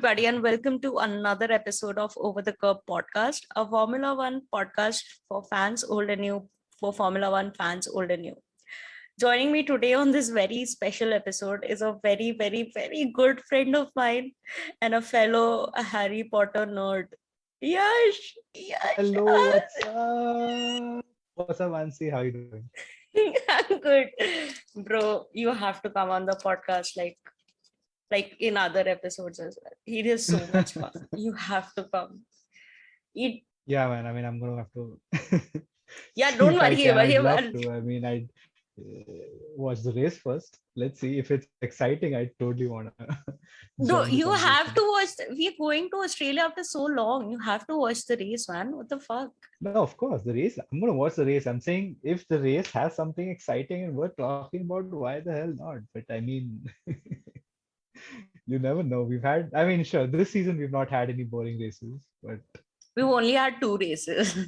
everybody, and welcome to another episode of Over the Curb podcast, a Formula One podcast for fans old and new, for Formula One fans old and new. Joining me today on this very special episode is a very, very, very good friend of mine and a fellow Harry Potter nerd. Yash, Yash, Hello, what's up? What's up, Ansi? How you doing? I'm good, bro. You have to come on the podcast, like in other episodes as well. It is so much fun. You have to come. It Yeah, man. I mean, I'm gonna have to Yeah, see don't if I worry. can. I'd love to. I mean, I'd watch the race first. Let's see if it's exciting. I totally wanna No, join the you have conversation. to watch. We're going to Australia after so long. You have to watch the race, man. What the fuck? No, of course, the race. I'm gonna watch the race. I'm saying if the race has something exciting and worth talking about, why the hell not? But I mean, you never know. We've had. I mean, sure, this season we've not had any boring races, but We've only had two races.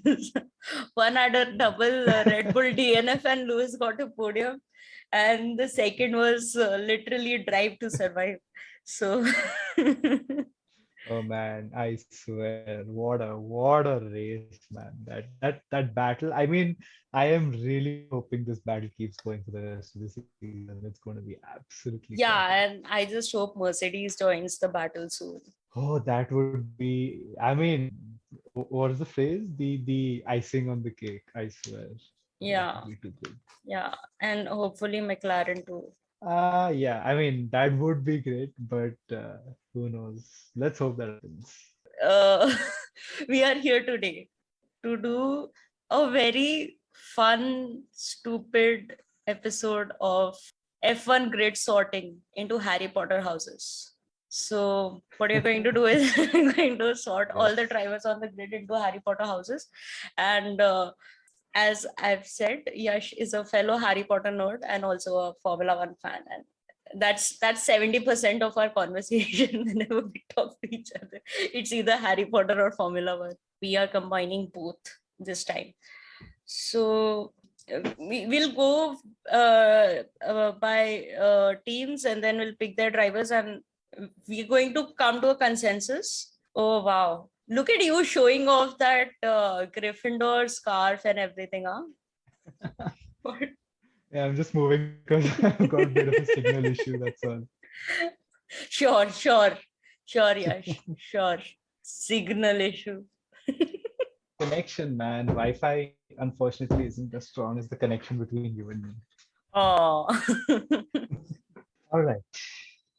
One had a double Red Bull DNF and Lewis got a podium. And the second was literally Drive to Survive. So, oh man, I swear, what a race, man. That battle. I mean, I am really hoping this battle keeps going for the rest of the season. It's going to be absolutely chaotic. yeah, and I just hope Mercedes joins the battle soon. Oh, that would be. I mean, what is the phrase? The icing on the cake. I swear, that Yeah, would be too good. yeah. And hopefully McLaren too. Yeah. I mean, that would be great, but who knows? Let's hope that happens. uh, we are here today to do a very fun, stupid episode of F1 grid sorting into Harry Potter houses. So, what you're going to do is you're going to sort all the Yes. drivers on the grid into Harry Potter houses. And as I've said, Yash is a fellow Harry Potter nerd and also a Formula One fan. And that's 70% of our conversation whenever we talk to each other. It's either Harry Potter or Formula One. We are combining both this time. So we'll go by teams and then we'll pick their drivers and we're going to come to a consensus. Oh wow. Look at you showing off that Gryffindor scarf and everything, huh? What? Yeah, I'm just moving because I've got a bit of a signal issue. That's all. Sure, Yash, sure. Signal issue. Connection, man. Wi-Fi unfortunately isn't as strong as the connection between you and me. Oh. All right.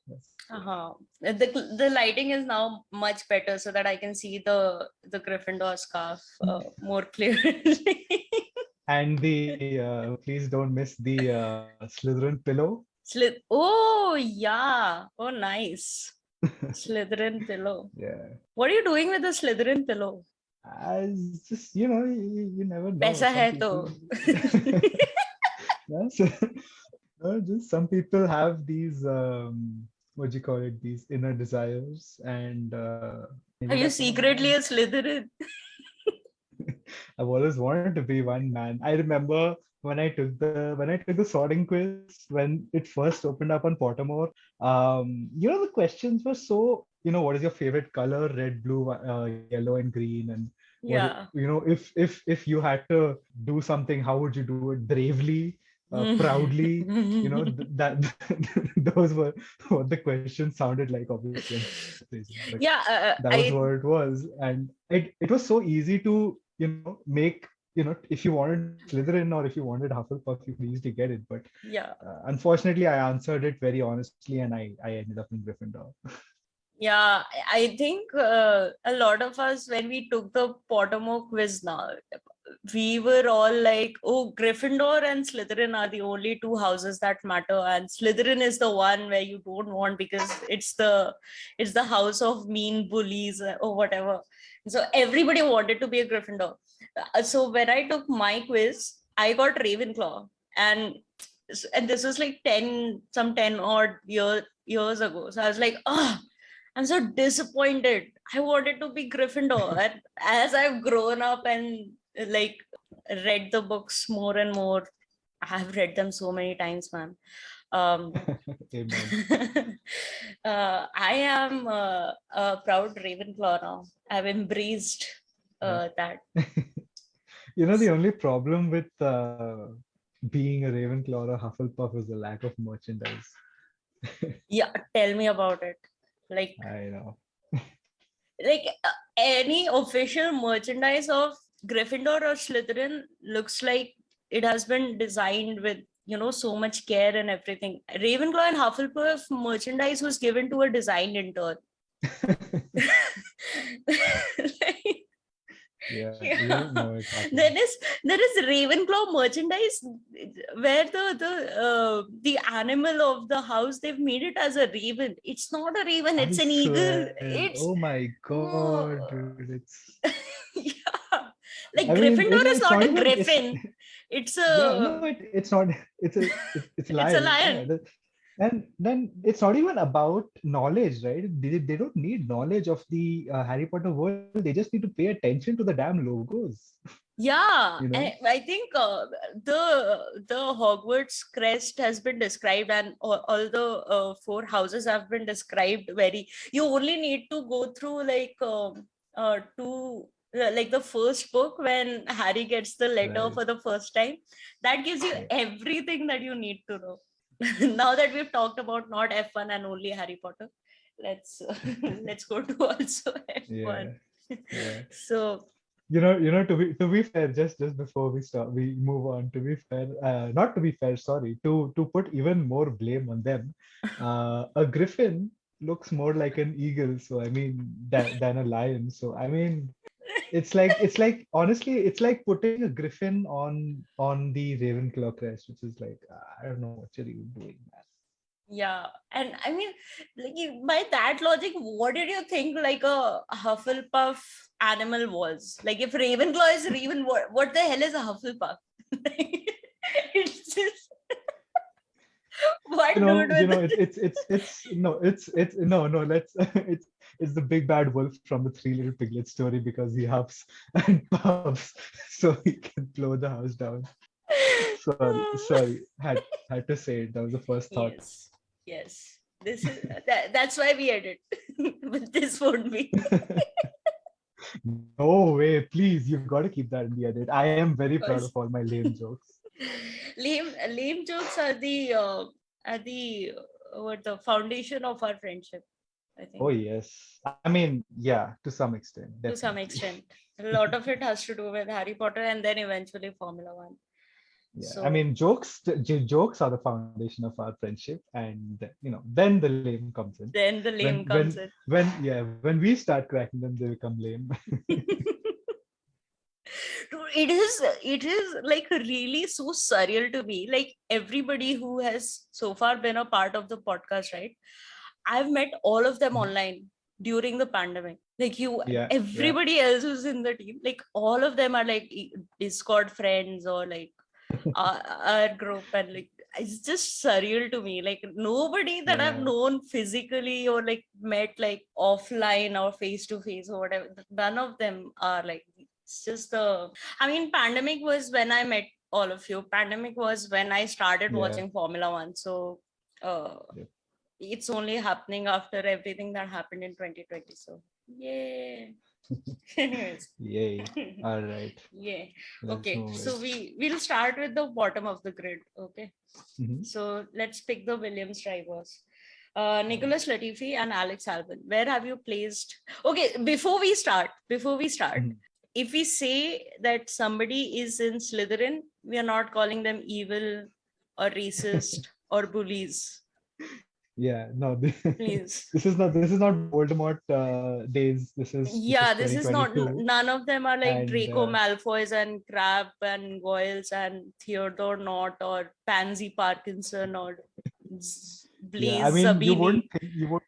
Yes. Uh-huh. The lighting is now much better so that I can see the Gryffindor scarf more clearly. And the please don't miss the Slytherin pillow. Oh yeah. Oh nice. Slytherin pillow. Yeah. What are you doing with the Slytherin pillow? As just you never know. Paisa Some hai people. to. Yes. No, just some people have these what do you call it? These inner desires, and Are ended you up on a secretly man. a Slytherin? I've always wanted to be one, man. I remember when I took the sorting quiz when it first opened up on Pottermore. The questions were so, what is your favorite color? Red, blue, yellow, and green. And Yeah. if you had to do something, how would you do it? Bravely, proudly. That those were what the questions sounded like. Obviously, I'm paraphrasing, but Yeah, that was what it was, and it was so easy to make, if you wanted Slytherin or if you wanted Hufflepuff, you could easily get it. But yeah. unfortunately, I answered it very honestly, and I ended up in Gryffindor. Yeah, I think a lot of us, when we took the Pottermore quiz now, we were all like, oh, Gryffindor and Slytherin are the only two houses that matter. And Slytherin is the one where you don't want because it's the house of mean bullies or whatever. So everybody wanted to be a Gryffindor. So when I took my quiz, I got Ravenclaw. And this was like 10 odd years ago. So I was like, oh, I'm so disappointed. I wanted to be Gryffindor. And as I've grown up and like read the books more and more, I've read them so many times, man. Um, Amen. I am a proud Ravenclaw now. I've embraced that. The only problem with being a Ravenclaw or Hufflepuff is the lack of merchandise. Yeah, tell me about it. Like, I know. any official merchandise of Gryffindor or Slytherin looks like it has been designed with, so much care and everything. Ravenclaw and Hufflepuff merchandise was given to a design intern. Like, Yeah, yeah. no, it happens. There is Ravenclaw merchandise where the animal of the house, they've made it as a raven. It's not a raven, it's I an eagle. swear. It's Oh my God, dude. yeah. Like I mean, Gryffindor is it's not not a even, griffin. It's yeah, no, a it's not, it's a it's a lion. Yeah. lion. And then it's not even about knowledge, right? They don't need knowledge of the Harry Potter world. They just need to pay attention to the damn logos, Yeah, you know? I think the Hogwarts crest has been described, and all the four houses have been described very. You only need to go through like the first book when Harry gets the letter Right. for the first time. That gives you Yeah. everything that you need to know. Now that we've talked about not F1 and only Harry Potter, let's let's go to also F1. Yeah. So To be fair, just before we move on. To be fair, not to be fair, sorry. To put even more blame on them, a griffin looks more like an eagle. So I mean, than a lion. So I mean, it's like honestly, it's like putting a griffin on the Ravenclaw crest, which is like I don't know what you're even doing, man. yeah, and I mean, like by that logic, what did you think like a Hufflepuff animal was? Like if Ravenclaw is Raven, what the hell is a Hufflepuff? It's just what dude with It's no, it's no, no. Let's it's the big bad wolf from the Three Little Piglets story because he huffs and puffs so he can blow the house down. Sorry, had to say it. That was the first thought. Yes, yes. That's why we edit. But this won't be. No way, please, you've got to keep that in the edit. I am very Of proud of course. all my lame jokes. Lame jokes are the what the foundation of our friendship, I think. Oh yes. I mean, yeah, to some extent, To some definitely. extent. A lot of it has to do with Harry Potter and then eventually Formula One. Yeah, So I mean, jokes are the foundation of our friendship, and then the lame comes in. then the When lame when comes in. when we start cracking them, they become lame. It is like really so surreal to me. Like everybody who has so far been a part of the podcast, right? I've met all of them online during the pandemic. Like Yeah, everybody else who's in the team, like all of them are like Discord friends or like our group, and like it's just surreal to me. Like nobody that I've yeah, known physically or like met like offline or face to face or whatever, none of them are like. It's just I mean, pandemic was when I met all of you. Pandemic was when I started yeah, watching Formula One. So yeah. it's only happening after everything that happened in 2020. So yay. Anyways. Yay! All right, Yeah. let's Okay. move So it. we'll start with the bottom of the grid. Okay. Mhm. So let's pick the Williams drivers. All right. Nicholas Latifi and Alex Albon. Where have you placed? Okay, before we start, Mhm. if we say that somebody is in Slytherin, we are not calling them evil or racist or bullies. Yeah, no, Please. this is not Voldemort days. This is Yeah, this is not, 2022, none of them are like and Draco Malfoys and Crabbe and Goyles and Theodore Nott or Pansy Parkinson or yeah, I Blaze mean, you won't Zabini. think you won't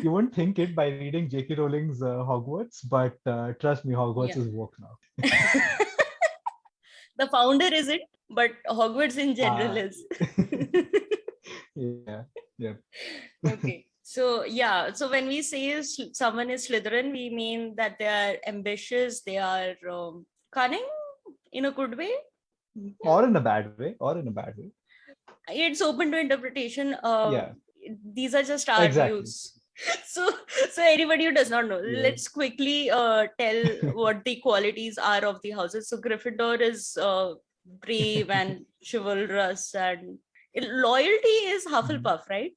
you won't think it by reading J.K. Rowling's Hogwarts, but trust me, Hogwarts Yeah. is woke now. The founder isn't, but Hogwarts in general Uh, is. yeah, yeah, Okay. So yeah, so when we say someone is Slytherin, we mean that they are ambitious, they are cunning in a good way. or in a bad way, or in a bad way. it's open to interpretation. Yeah. These are just our Exactly. views. So anybody who does not know, Yeah. let's quickly tell what the qualities are of the houses. So Gryffindor is brave and chivalrous, and loyalty is Hufflepuff, right?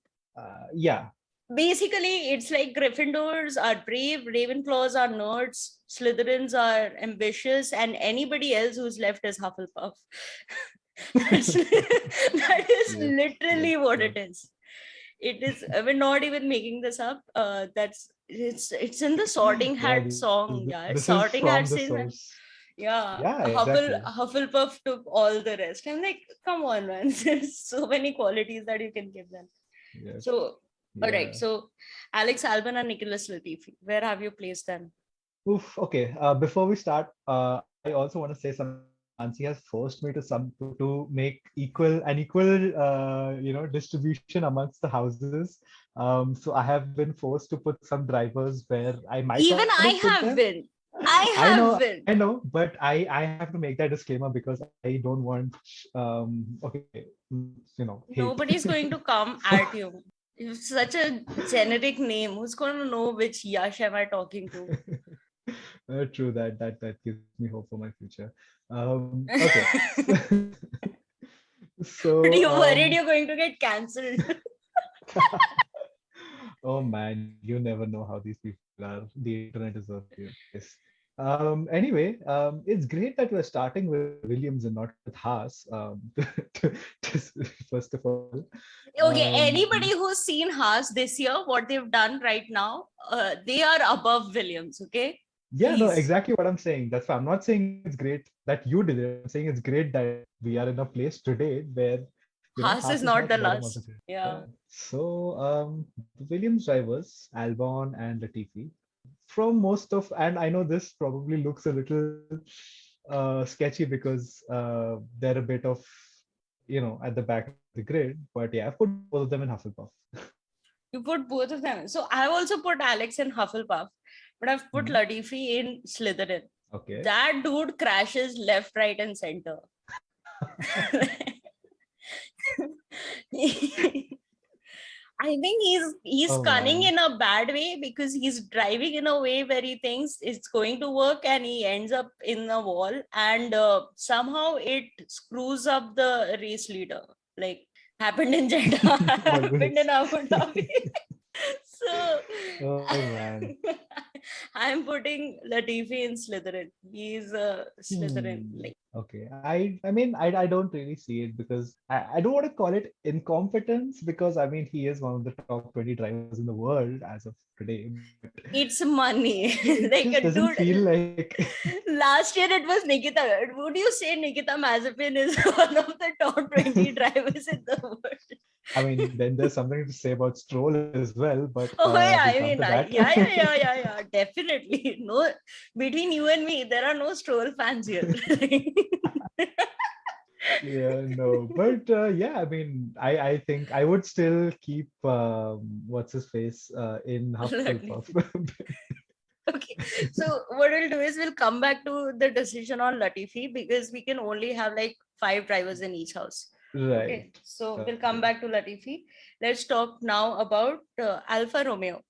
Yeah. Basically, it's like Gryffindors are brave, Ravenclaws are nerds, Slytherins are ambitious, and anybody else who's left is Hufflepuff. That is Yes. literally what Yes. it is. It is. We're not even making this up. It's in the Sorting Yeah. Hat song. Yeah, This is Sorting from Hat the says that. source. Yeah, Yeah. Exactly. Hufflepuff took all the rest. I'm like, come on, man. There's so many qualities that you can give them. Yes. So, all right. Yeah. So, Alex Albon and Nicholas Latifi, where have you placed them? Oof. Okay. Before we start, I also want to say something. Nancy has forced me to make equal distribution amongst the houses. So I have been forced to put some drivers where I might Even not have I put them. have been. I have been. I know, but I have to make that disclaimer because I don't want okay, hate. Nobody's going to come So at you. It's such a generic name. Who's going to know which Yash am I talking to? true that gives me hope for my future. Okay. But So you worried you're going to get cancelled. oh man, you never know how these people are. The internet is a weird place. Anyway, it's great that we're starting with Williams and not with Haas. First of all, Okay, um, anybody who's seen Haas this year, what they've done right now, they are above Williams. Okay, yeah, no, please. exactly what I'm saying. That's why I'm not saying it's great that you did it. I'm saying it's great that we are in a place today where Haas Haas is is not not the bottom of the last. grid. Yeah. Yeah. So the Williams drivers, Albon and Latifi, from most of, and I know this probably looks a little sketchy because they're a bit of at the back of the grid, but yeah, I've put both of them in Hufflepuff. You put both of them. So I've also put Alex in Hufflepuff, but I've put Mhm. Latifi in Slytherin. Okay. That dude crashes left, right, and center. I think he's Oh cunning man. in a bad way because he's driving in a way where he thinks it's going to work and he ends up in a wall, and somehow it screws up the race leader. Like happened in Jeddah, happened in Always. Abu Dhabi. So Oh man. I'm putting Latifi in Slytherin. He's a Slytherin. Hmm. Like Okay. I mean I don't really see it because I don't want to call it incompetence because I mean he is one of the top 20 drivers in the world as of today. But it's money. it Like just a doesn't dude. feel like Last year it was Nikita. Would you say Nikita Mazepin is one of the top 20 drivers in the world? I mean then there's something to say about Stroll as well, but Oh yeah, we'll I come mean, to that. yeah, definitely. No, between you and me, there are no Stroll fans here. Yeah, no, but yeah, I mean, I think I would still keep what's his face in Hufflepuff. Okay, so what we'll do is we'll come back to the decision on Latifi because we can only have like 5 drivers in each house. Right. Okay, so we'll come Okay. back to Latifi. Let's talk now about Alfa Romeo,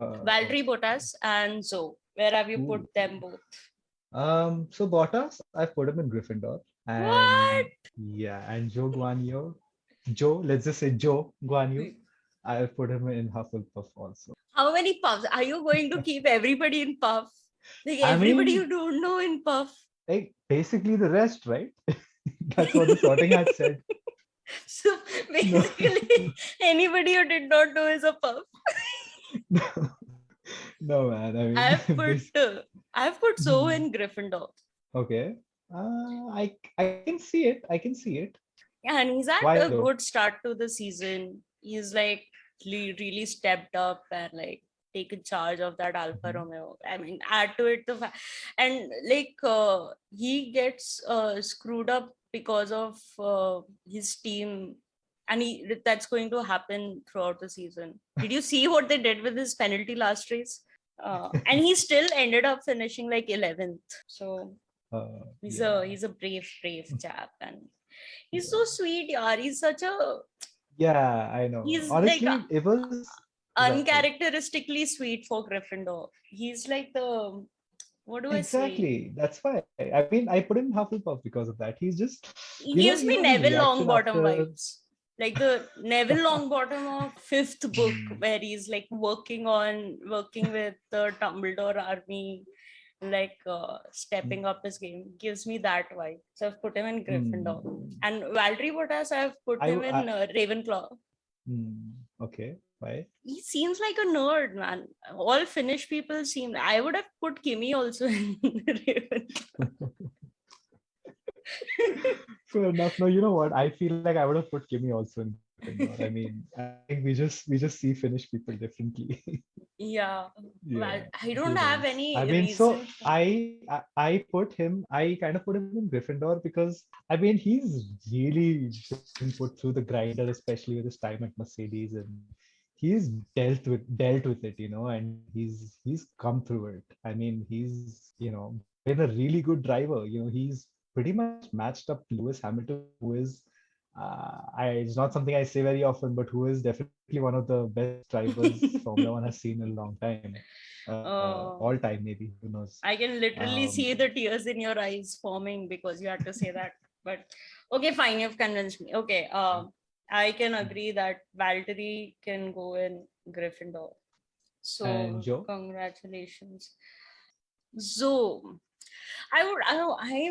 Valtteri Okay. Bottas, and Zoe. Where have you put Ooh. them both? So Bottas, I've put him in Gryffindor, What? and yeah, and Joe Guan Yu, let's just say Joe Guan Yu, I've put him in Hufflepuff also. How many puffs? Are you going to keep everybody in puff? Like I everybody you mean, don't know in puff. like basically the rest, right? That's what the sorting hat said. So No, basically, anybody you did not know is a puff. no, no, man. I I've mean, put I've put Zoe in Gryffindor. Okay. I can see it. I can see it. Yeah, and he's had Why a though? good start to the season. He's like really stepped up and like taken charge of that Alfa Mhm. Romeo. I mean, add to it and like he gets screwed up because of his team, and that's going to happen throughout the season. Did you see what they did with his penalty last race? And he still ended up finishing like 11th. So Yeah. he's a brave chap, and He's so sweet, yaar. He's such a, Yeah, I know. he's like Honestly, it was right. uncharacteristically sweet for Gryffindor. He's like the, what do I say? Exactly. That's why. I mean, I put in Hufflepuff because of that. He's just, He gives you me know, his Neville reaction Longbottom after. vibes. Like the Neville Longbottom of fifth book, Hmm. where he's like working with the Dumbledore army, like stepping up his game. Gives me that vibe. So I've put him in Gryffindor. Hmm. And Valtteri Bottas, I've put him in Ravenclaw. Okay. Why? He seems like a nerd, man. All Finnish people seem. I would have put Kimi also in Ravenclaw. Fair enough. No, you know what? I feel like I would have put Kimmy also in Gryffindor. I mean, I think we just see Finnish people differently. Yeah. Well, Yeah, I don't who have knows? any I mean, so reason. I put him. I kind of put him in Gryffindor because I mean he's really been put through the grinder, especially with his time at Mercedes, and he's dealt with it, and he's come through it. I mean, he's been a really good driver. He's pretty much matched up Lewis Hamilton, who is it's not something I say very often, but who is definitely one of the best drivers Formula One has seen in a long time, all Oh, time maybe. Who knows? I can literally Um, see the tears in your eyes forming because you had to say that. But okay, fine, you've convinced me. Okay, I can agree that Valtteri can go in Gryffindor. and So Joe. congratulations. Zoe. I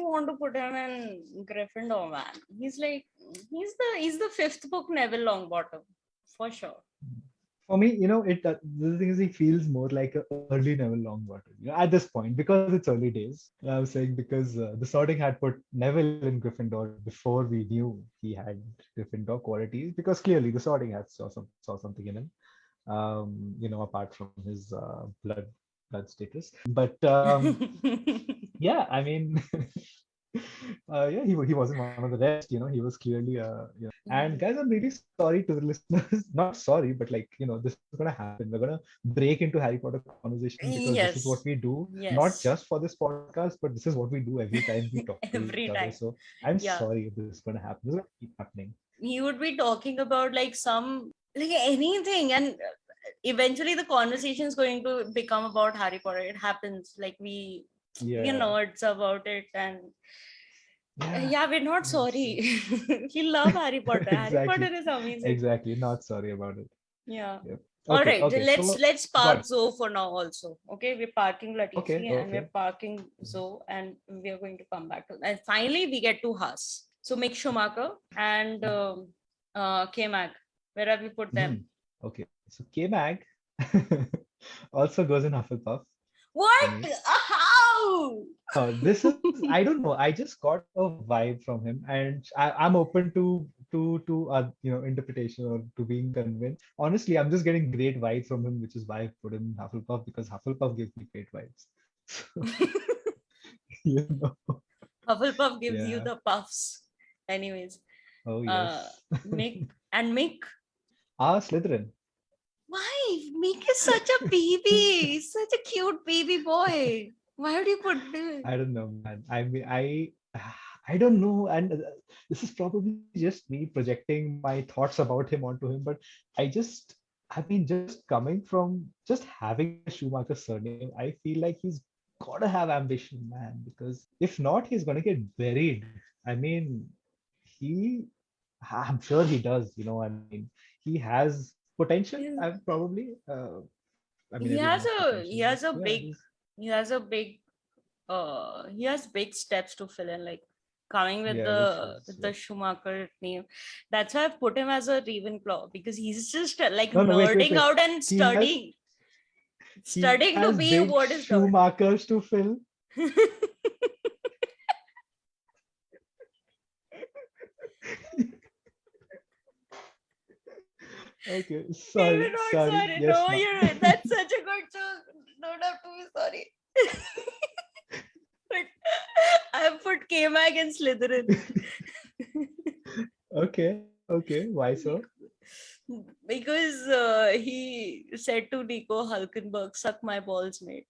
want to put him in Gryffindor, man. He's the fifth book Neville Longbottom for sure. For me, the thing is, he feels more like a early Neville Longbottom. At this point, because it's early days. I was saying because the Sorting had put Neville in Gryffindor before we knew he had Gryffindor qualities. Because clearly, the Sorting had saw something in him. Apart from his blood status. But yeah, I mean, yeah, he wasn't one of the rest. He was clearly And guys, I'm really sorry to the listeners. Not sorry, but this is gonna happen. We're gonna break into Harry Potter conversation because this is what Yes, we do, not yes, just for this podcast, but this is what we do every time we talk to each every other. time. So I'm Yeah, sorry if this is gonna happen. This is gonna keep happening. he would be talking about like anything, and eventually the conversation is going to become about Harry Potter. It happens. Like we are Yeah, nerds about it, and yeah. yeah, we're not Yes. sorry. We love Harry Potter. Harry Exactly. Potter is amazing. Exactly. Not sorry about it. Yeah. Yep. All Okay. right, Okay. then let's So, let's park got Zoe for now also. Okay, we're parking okay. Latifi and we're Okay. parking Zoe, and we are going to come back to, and finally we get to Haas. So Mick Schumacher and K-Mag. Where have you put them? Mhm. Okay. So K-Mag also goes in Hufflepuff for What? me. How? This is, I don't know. I just got a vibe from him, and I'm open to interpretation or to being convinced. Honestly, I'm just getting great vibes from him, which is why I put him in Hufflepuff because Hufflepuff gives me great vibes. So, you know, Hufflepuff gives you yeah. the puffs. Anyways, Oh uh, yes. Mick. Slytherin. Why? Mick is such a baby. He's such a cute baby boy. Why would you put this? I don't know, man. I mean, I don't know, and this is probably just me projecting my thoughts about him onto him. But I mean, just coming from just having a Schumacher surname, I feel like he's gotta have ambition, man. Because if not, he's gonna get buried. I mean, he, I'm sure he does. I mean, he has potential. He's- Probably. I mean, He everyone has has a potential, he but has a yeah, big he has a big he has big steps to fill in, like coming with yeah, which the is Schumacher name. That's why I've put him as a Ravenclaw, because he's just like no, no, wait, nerding wait. out and He has he studying to has be big what is shoe nerd. markers to fill. Okay, Maybe sorry, not sorry. sorry. Yes, No, ma. you're right. That's such a good joke. Don't have to be sorry. But I put K-Mag and Slytherin. Okay, okay. Why so? Because he said to Nico Hulkenberg, "Suck my balls, mate."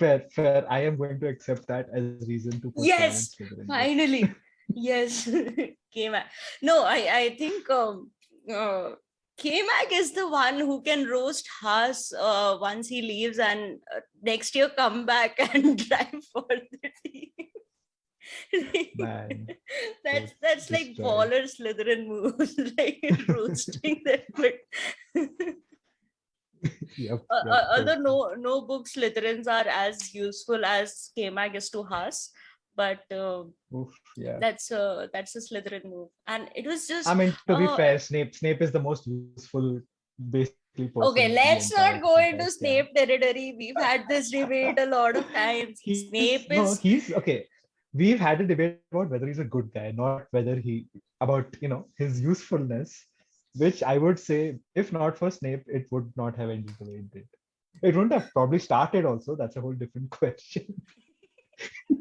fair. I am going to accept that as reason to put someone in Yes, Slytherin. finally. Yes. K-Mag. No, I think K-Mag is the one who can roast Haas once he leaves and next year come back and drive for the team. Man, That's like destroyed. baller Slytherin moves, like roasting them. But Yep, other totally. no book Slytherins are as useful as K-Mag is to Haas, but Oof, yeah. that's a Slytherin move, and it was I just mean, to be fair, Snape is the most useful, basically, person okay. in the Let's not go entire into camp. Snape territory. We've had this debate a lot of times. Snape is He's okay. We've had a debate about whether he's a good guy, not whether he about his usefulness, which I would say, if not for Snape, it would not have ended the way it did. It wouldn't have probably started also. That's a whole different question. yeah,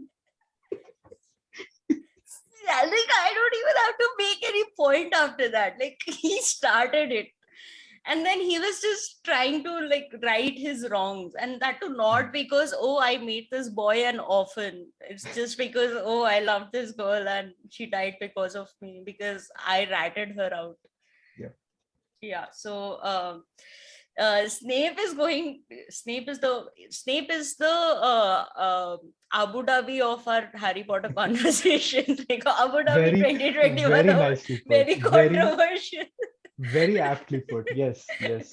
like I don't even have to make any point after that. Like he started it. And then he was just trying to like right his wrongs, and that too not because I made this boy an orphan. It's just because I loved this girl and she died because of me because I ratted her out. Yeah. Yeah. So Snape is the Abu Dhabi of our Harry Potter conversation. Like Abu Dhabi Very, 2021, very nicely put. very Very, controversial. very aptly put. Yes, yes.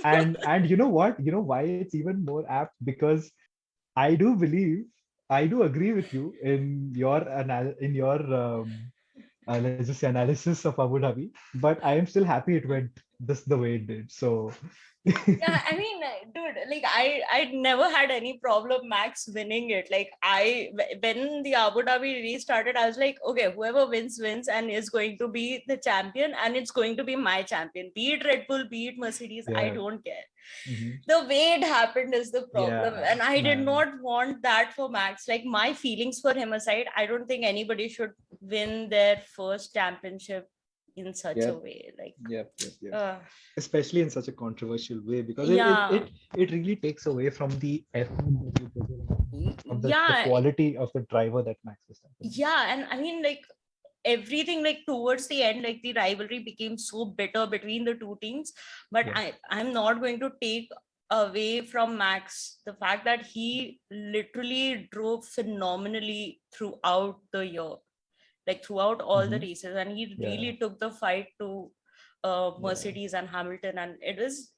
And you know what? You know why it's even more apt? Because I do believe, I do agree with you in your let's just say analysis of Abu Dhabi, but I am still happy it went this the way it did. So Yeah, I mean, dude, like I never had any problem Max winning it. Like when the Abu Dhabi restarted, I was like, okay, whoever wins and is going to be the champion, and it's going to be my champion. Be it Red Bull, be it Mercedes, I yeah. don't care. Mhm. The way it happened is the problem, Yeah, and I did man. not want that for Max. Like my feelings for him aside, I don't think anybody should win their first championship in such a Yep, way. Like, yep. uh, Especially in such a controversial way, because yeah, it really takes away from the effort that you put in, from the yeah, quality of the driver that Max Verstappen is. yeah. And I mean, like everything, like towards the end, like the rivalry became so bitter between the two teams. But Yeah. I'm not going to take away from Max the fact that he literally drove phenomenally throughout the year, like throughout all the Hmm. races, and he Yeah. really took the fight to Yeah. Mercedes and Hamilton, and it is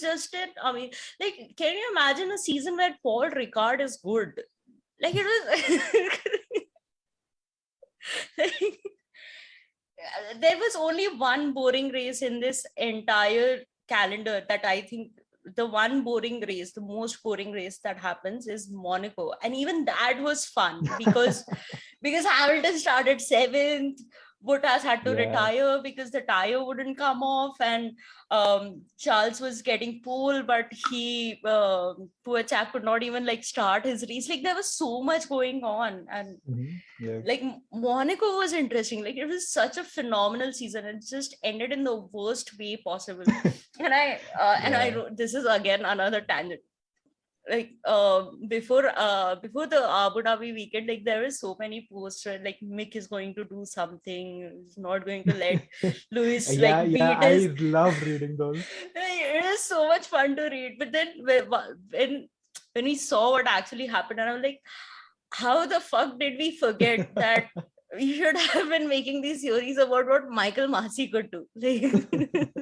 just it. I mean, like, can you imagine a season where Paul Ricard is good? Like it was. Like, there was only one boring race in this entire calendar that I think the one boring race, the most boring race that happens is Monaco. And even that was fun because Hamilton started seventh. Bottas had to Yeah. retire because the tire wouldn't come off, and Charles was getting pole, but he poor chap could not even like start his race. Like there was so much going on, and Yeah. like Monaco was interesting. Like it was such a phenomenal season. It just ended in the worst way possible. And I Yeah. wrote, this is again another tangent. Like before the Abu Dhabi weekend, like there were so many posts where like Mick is going to do something, he's not going to let Lewis Yeah, like yeah. beat his. I love reading those. It is so much fun to read. But then when we saw what actually happened, and I'm like, how the fuck did we forget that we should have been making these theories about what Michael Masi could do? Like,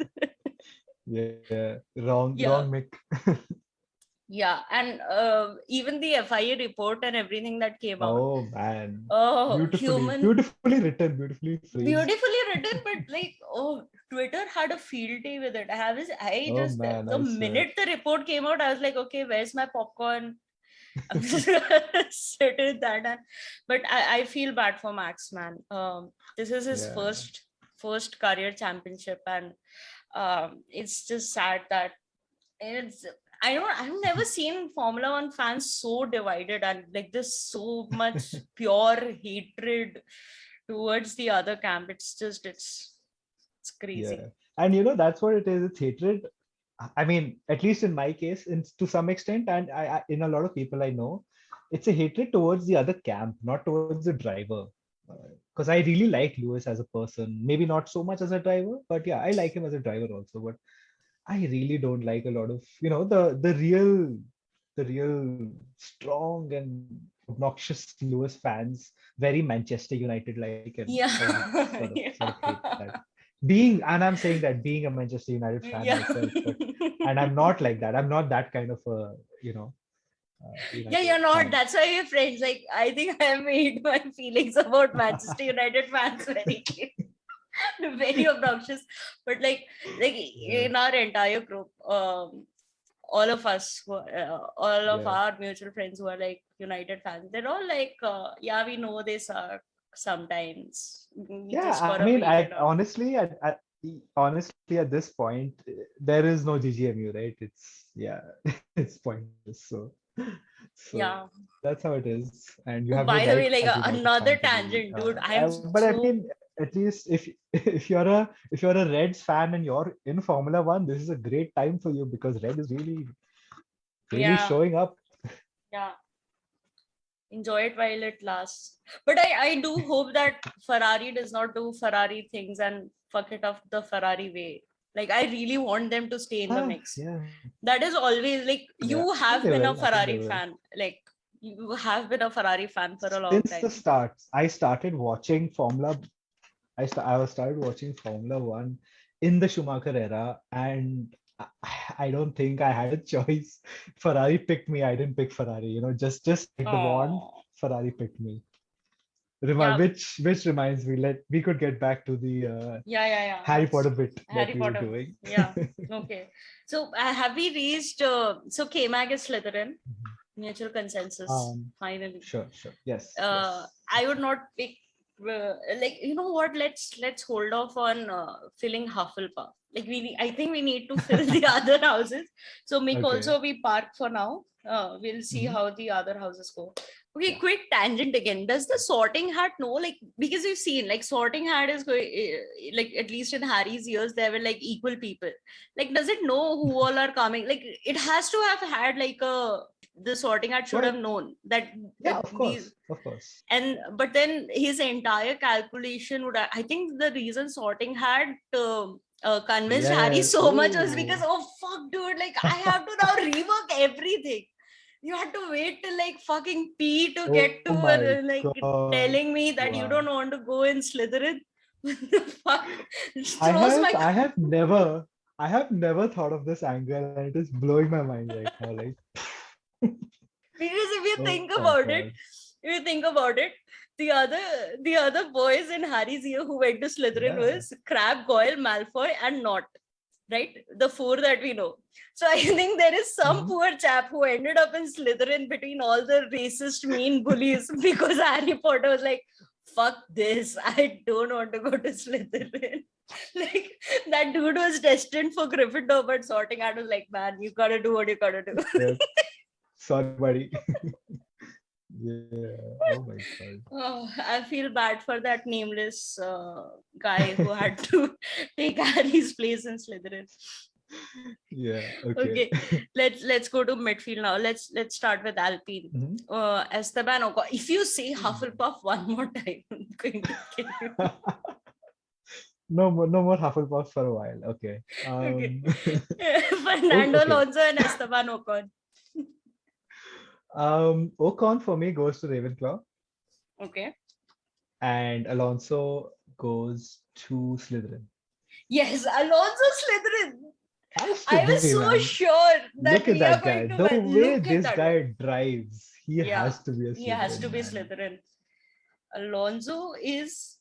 Yeah. Wrong, yeah, wrong, Mick. yeah, and even the FIA report and everything that came out. Oh man. Oh, Beautifully, human, beautifully written, beautifully phrased. beautifully written, but like, Twitter had a field day with it. I Oh just man, the I swear. minute the report came out, I was like, okay, where's my popcorn? I'm just gonna sit with that. But I feel bad for Max, man. This is his Yeah. first career championship, and it's just sad that it's. I've never seen Formula One fans so divided and like this so much pure hatred towards the other camp. It's just it's Yeah. crazy. And that's what it is. It's hatred I mean, at least in my case, to some extent, and in a lot of people I know, it's a hatred towards the other camp, not towards the driver. Because I really like Lewis as a person. Maybe not so much as a driver, but yeah, I like him as a driver also. But I really don't like a lot of, the real strong and obnoxious Lewis fans, very Manchester United like, and I Yeah. sort of hate Yeah. that. And I'm saying that being a Manchester United fan Yeah. myself, and I'm not like that. I'm not that kind of a, Yeah, United you're not. fan. That's why we're friends. Like, I think I have made my feelings about Manchester United fans very clear. Very obnoxious. But like Yeah, in our entire group, all of us, all of yeah, our mutual friends who are like United fans, they're all like, yeah, we know they suck sometimes. We just yeah. I gotta mean, wait I it out. honestly, honestly, at this point, there is no GGMU, right? It's yeah, it's pointless. So Yeah. that's how it is, and you Oh, have no by the right way, like as a United another fan to be. tangent, dude. I'm But I so mean, at least if if you're a Reds fan and you're in Formula One, this is a great time for you because Red is really yeah, showing up. yeah. Enjoy it while it lasts. But I do hope that Ferrari does not do Ferrari things and fuck it up the Ferrari way. Like, I really want them to stay in the mix. Yeah, That is always like, yeah. you I think have they been a will. I think they Ferrari will. fan. Like, you have been a Ferrari fan for a long Since the time. start, I started watching Formula. I started watching Formula One in the Schumacher era, and I, I don't think I had a choice. Ferrari picked me. I didn't pick Ferrari. Just like the Bond, Oh, Ferrari picked me. yeah, Which reminds me, let we could get back to the yeah. Harry Potter Let's bit that Harry we were Potter. doing. Yeah. Okay. So have we reached? So K-Mag is Slytherin. Mutual consensus. um, Finally. sure. Yes. I would not pick, like, you know what, let's hold off on filling Hufflepuff. Like, I think we need to fill the other houses. So Mick Okay. also we park for now. We'll see Mhm. how the other houses go. Okay, Yeah. quick tangent again. Does the Sorting Hat know, like, because we've seen like Sorting Hat is going, like, at least in Harry's years there were like equal people. Like, does it know who all are coming? Like, it has to have had like a, the Sorting Hat should have Well, known that yeah, of these, course, of course. and but then his entire calculation would, I think the reason Sorting had convinced Harry Yeah. so much was because, Oh. oh fuck dude, like I have to now rework everything. You had to wait till like fucking P to get to Oh my like God. telling me that you don't Wow. want to go in Slytherin. What the fuck? It I throws have my, I have never I have never thought of this angle and it is blowing my mind right now. Like, because if you oh think my about it, God. if you think about it, the other the other boys in Harry's year who went to Slytherin Yeah. was Crabbe, Goyle, Malfoy, and Not. Right, the four that we know. So I think there is some Mhm. poor chap who ended up in Slytherin between all the racist, mean bullies because Harry Potter was like, "Fuck this! I don't want to go to Slytherin." Like, that dude was destined for Gryffindor, but Sorting Hat was like, "Man, you gotta do what you gotta do." Yeah. Sorry, buddy. Yeah. Oh my God. Oh, I feel bad for that nameless guy who had to take Harry's place in Slytherin. Yeah. Okay. Okay, let's go to midfield now. Let's start with Alpine. Mhm. Esteban Ocon. If you say Hufflepuff one more time, I'm going to kill you. No more Hufflepuff for a while. Okay. Okay, Fernando Okay. Alonso and Esteban Ocon. Ocon for me goes to Ravenclaw Okay. and Alonso goes to Slytherin. Yes, Alonso Slytherin. Has to I was be, so man. sure that Look at we are that going guy. to The way look at this that. guy drives, he Yeah, has to be a he has to Slytherin, be man. Slytherin. Alonso is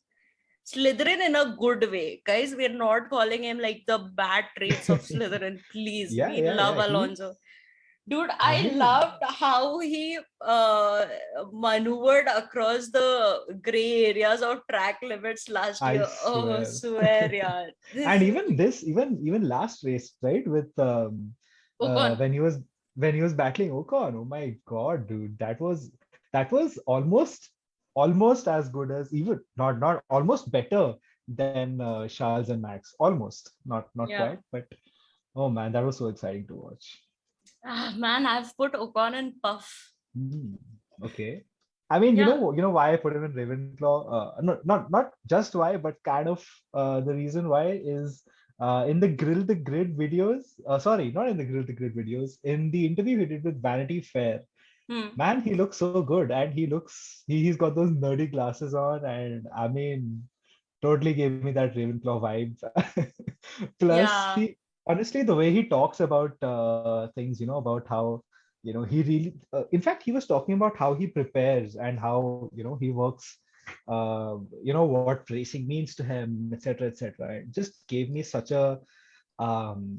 Slytherin in a good way. Guys, we're not calling him like the bad traits of Slytherin. Please, Yeah, we yeah, love yeah. Alonso. Dude, I I mean, loved how he maneuvered across the gray areas of track limits last I year. Oh, swear. swear, yeah. This And even last race, right? With Ocon. when he was battling Ocon. Oh my God, dude, that was almost as good as, even not almost better than Charles and Max. Almost, not Yeah. quite, but Oh man, that was so exciting to watch. Ah, man, I've put Ocon and Puff. Hmm, okay. I mean, Yeah. you know why I put him in Ravenclaw? Not just why, but kind of the reason why is in the Grill the Grid videos. Sorry, not in the Grill the Grid videos. In the interview he did with Vanity Fair, Hmm. man, he looks so good, and he's got those nerdy glasses on, and I mean, totally gave me that Ravenclaw vibe. Plus, Yeah. he honestly the way he talks about things, about how he really, in fact, he was talking about how he prepares and how he works, what racing means to him, etc., etc. It just gave me such a um,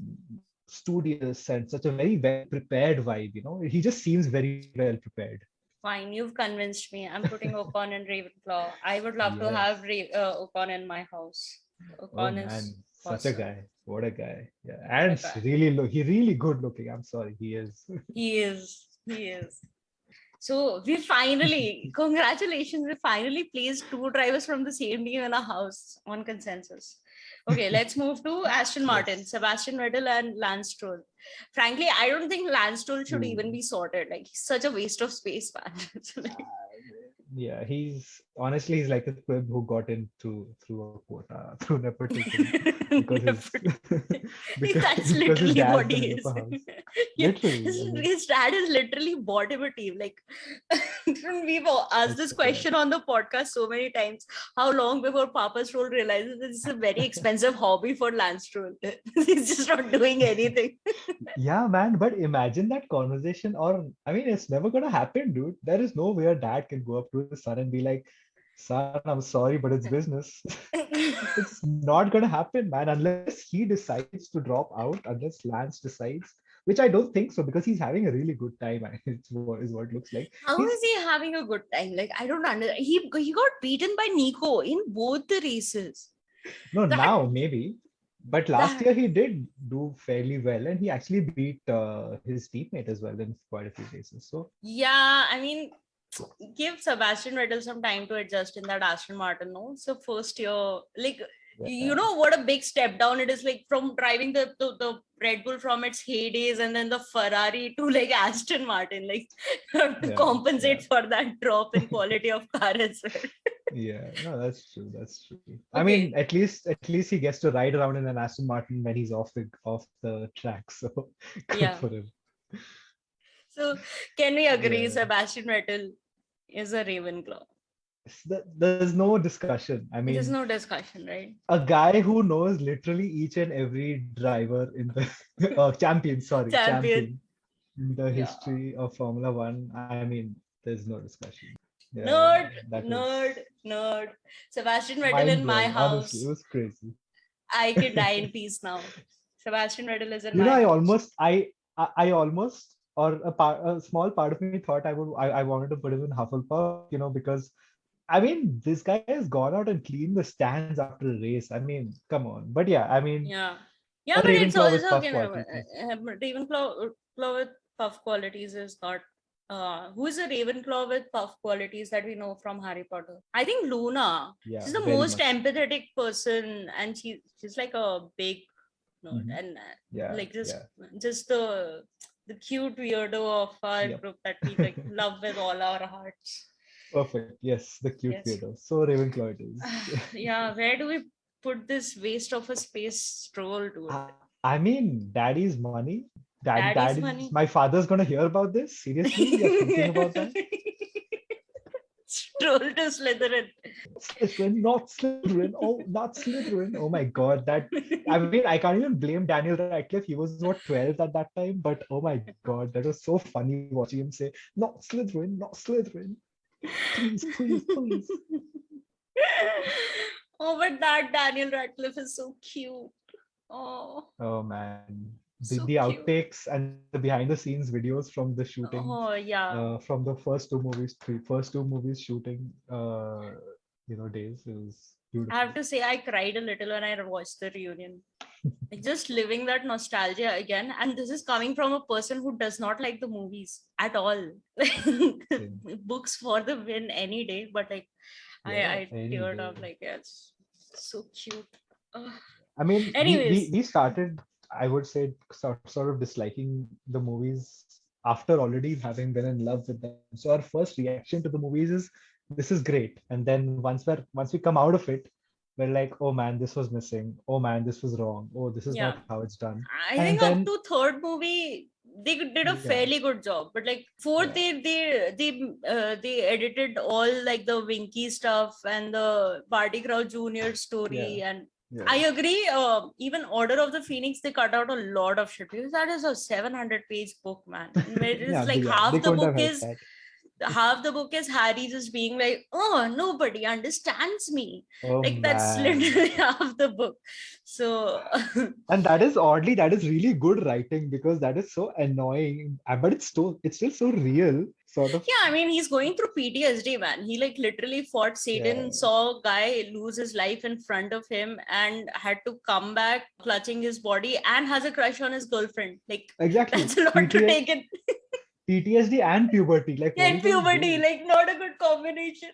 studious and such a very well prepared vibe. He just seems very well prepared. Fine, you've convinced me. I'm putting Ocon and Ravenclaw. I would love to Yes. have Ocon in my house. Oh Ocon is man, such a awesome. guy. What a guy. Yeah. What And a guy. really he really good looking. I'm sorry, he is. He is. He is. So we finally, congratulations, we finally placed two drivers from the same team in a house on consensus. Okay, let's move to Aston Martin, Yes. Sebastian Vettel and Lance Stroll. Frankly, I don't think Lance Stroll should Ooh. even be sorted. Like, he's such a waste of space, man. It's Uh, like, yeah, he's like a squib who got in through a quota, through nepotism, because his That's because his literally dad what the he head of is. a house. Yeah, Literally, I mean, his dad has literally bought him a team. Like, we've asked I this swear. question on the podcast so many times. How long before Papa Stroll realizes this is a very expensive hobby for Lance Stroll? He's just not doing anything. Yeah, man, but imagine that conversation, or I mean, it's never gonna happen, dude. There is no way a dad can go up to his son and be like, "Son, I'm sorry, but it's business." It's not gonna happen, man, unless he decides to drop out, unless Lance decides, which I don't think so, because he's having a really good time. Is what it looks like. How He's is he having a good time? Like, I don't understand. He got beaten by Nico in both the races. no That now maybe, but last that year he did do fairly well, and he actually beat his teammate as well in quite a few races. So Yeah, I mean, give Sebastian Vettel some time to adjust in that Aston Martin. No, so first year, like, yeah, you know what a big step down it is, like from driving the Red Bull from its heydays and then the Ferrari to like Aston Martin, like you have to yeah, yeah. compensate for that drop in quality of car as well. Yeah, no, that's true. That's true. I mean, Okay, at least he gets to ride around in an Aston Martin when he's off the track. So good yeah. for him. So can we agree Yeah. Sebastian Vettel is a Ravenclaw? There's no discussion. I There's mean, no discussion, right? a guy who knows literally each and every driver in the champion, sorry, Champion. champion in the Yeah. history of Formula One. I mean, there's no discussion. Yeah, Nerd, that was nerd, nerd. Sebastian Vettel in mind my blowing. Honestly, it house. was crazy. I can die in peace now. Sebastian Vettel is in You know, my I house. almost, I almost, or a small part of me thought I wanted to put him in Hufflepuff, because I mean, this guy has gone out and cleaned the stands after a race. I mean, come on. But yeah, I mean, Yeah. a Yeah, but it's Ravenclaw with also puff okay. No, qualities. Ravenclaw with puff qualities is not. Who is a Ravenclaw with puff qualities that we know from Harry Potter? I think Luna. Yeah, She's the very most much so. empathetic person, and she's like a big nerd, Mhm. and Yeah, like yeah, just the cute weirdo of our yep. group that we like love with all our hearts. Perfect. Yes, the cute Yes. weirdo. So Ravenclaw it is. Yeah, where do we put this waste of a space stroll, dude? I mean, daddy's money. Daddy's Daddy's, money. my father's gonna hear about this. Seriously, you're thinking about that? Stroll to Slytherin. Slytherin, not Slytherin. Oh, not Slytherin. Oh my God, that I mean, I can't even blame Daniel Radcliffe. He was what 12 at that time, but oh my God, that was so funny watching him say, "Not Slytherin, not Slytherin. Please, please, please." Oh, but that Daniel Radcliffe is so cute. Oh, Oh man, the so cute. outtakes and the behind the scenes videos from the shooting, Oh, yeah. from the first two movies shooting, days. It was I beautiful. have to say, I cried a little when I watched the reunion. Like just living that nostalgia again. And this is coming from a person who does not like the movies at all. Same. Books for the win any day, but like Yeah, I any teared day. up like yeah, it's so cute. Ugh. I mean, we Anyways, we we started. I would say, sort of disliking the movies after already having been in love with them. So our first reaction to the movies is this is great, and then once we come out of it, we're like, oh man, this was missing. Oh man, this was wrong. Oh, this is Yeah. not how it's done. I And think up then to third movie they did a yeah, fairly good job, but like fourth yeah, they edited all like the Winky stuff and the Barty Crouch Jr. yeah, story, and yeah, I agree. Even Order of the Phoenix, they cut out a lot of shit because that is a 700-page book, man. And it is yeah, like yeah. They couldn't have helped that. half the book is Harry just being like, oh, nobody understands me. Oh Like that's man. literally half the book. So And that is oddly, that is really good writing because that is so annoying, but it's still so real, sort of. yeah, I mean, he's going through PTSD, man. He like literally fought Yeah, Satan, saw a guy lose his life in front of him, and had to come back clutching his body, and has a crush on his girlfriend. Like exactly. that's a lot to take in. PTSD and puberty. Like, what are And you gonna puberty, do? like not a good combination.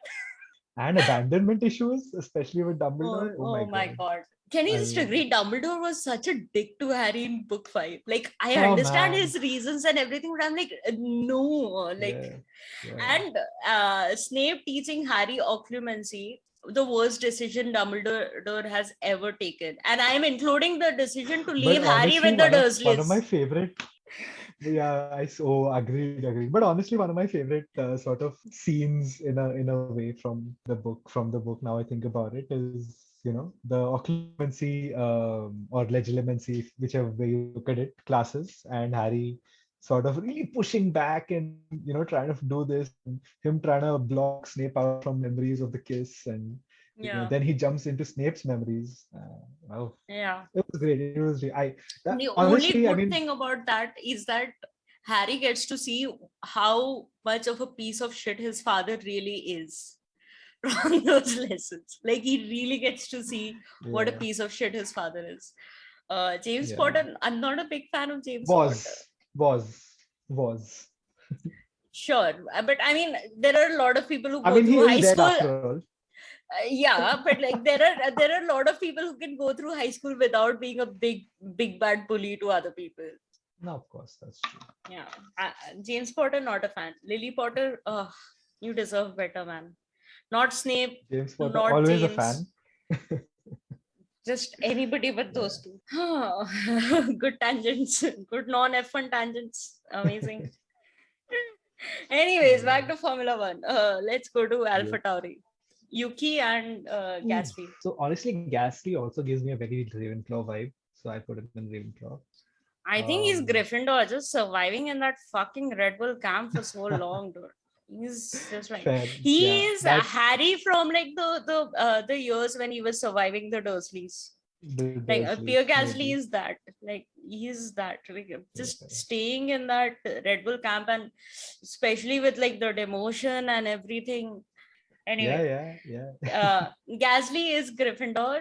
And abandonment issues, especially with Dumbledore. Oh my Oh my God. god. Can you I just mean, agree? Dumbledore was such a dick to Harry in book 5. Like, I oh understand man. his reasons and everything, but I'm like, no. Like, Yeah, yeah. and Snape teaching Harry occlumency, the worst decision Dumbledore has ever taken. And I am including the decision to But leave Harry honestly, with the one of my Dursleys. favorite. Yeah, I so agreed. But honestly, one of my favorite sort of scenes in a way from the book. Now I think about it is the occlumency or legilimency, whichever way you look at it, classes, and Harry sort of really pushing back and trying to do this, and him trying to block Snape out from memories of the kiss, and Yeah. then he jumps into Snape's memories. Wow, Yeah. it was great. It was I that The only honestly, I good mean. thing about that is that Harry gets to see how much of a piece of shit his father really is from those lessons. Like he really gets to see what a Yeah, piece of shit his father is. James yeah. Potter, I'm not a big fan of James Potter. Was, was, was. Sure, but I mean, there are a lot of people who I go mean, he through is high dead school. after all. Yeah, but like there are a lot of people who can go through high school without being a big bad bully to other people. No, of course, that's true. Yeah, James Potter, not a fan. Lily Potter, you deserve better, man. Not Snape, James Potter, not always a James, fan. just anybody but Yeah. those two. Good tangents, good non-F1 tangents. Amazing. Anyways, back to Formula One. Let's go to Yeah. Alpha Tauri. Yuki and Ooh. Gasly. So honestly, Gasly also gives me a very Ravenclaw vibe. So I put it in Ravenclaw. I think he's Gryffindor, just surviving in that fucking Red Bull camp for so long, dude. He's just like Fair. he Yeah, is that's Harry from like the years when he was surviving the Dursleys. the Like Dursleys, Pierre Gasly maybe. is that. Like he's that. Like, just Yeah. staying in that Red Bull camp, and especially with like the demotion and everything. Yeah, Anyway, yeah, yeah. Gasly is Gryffindor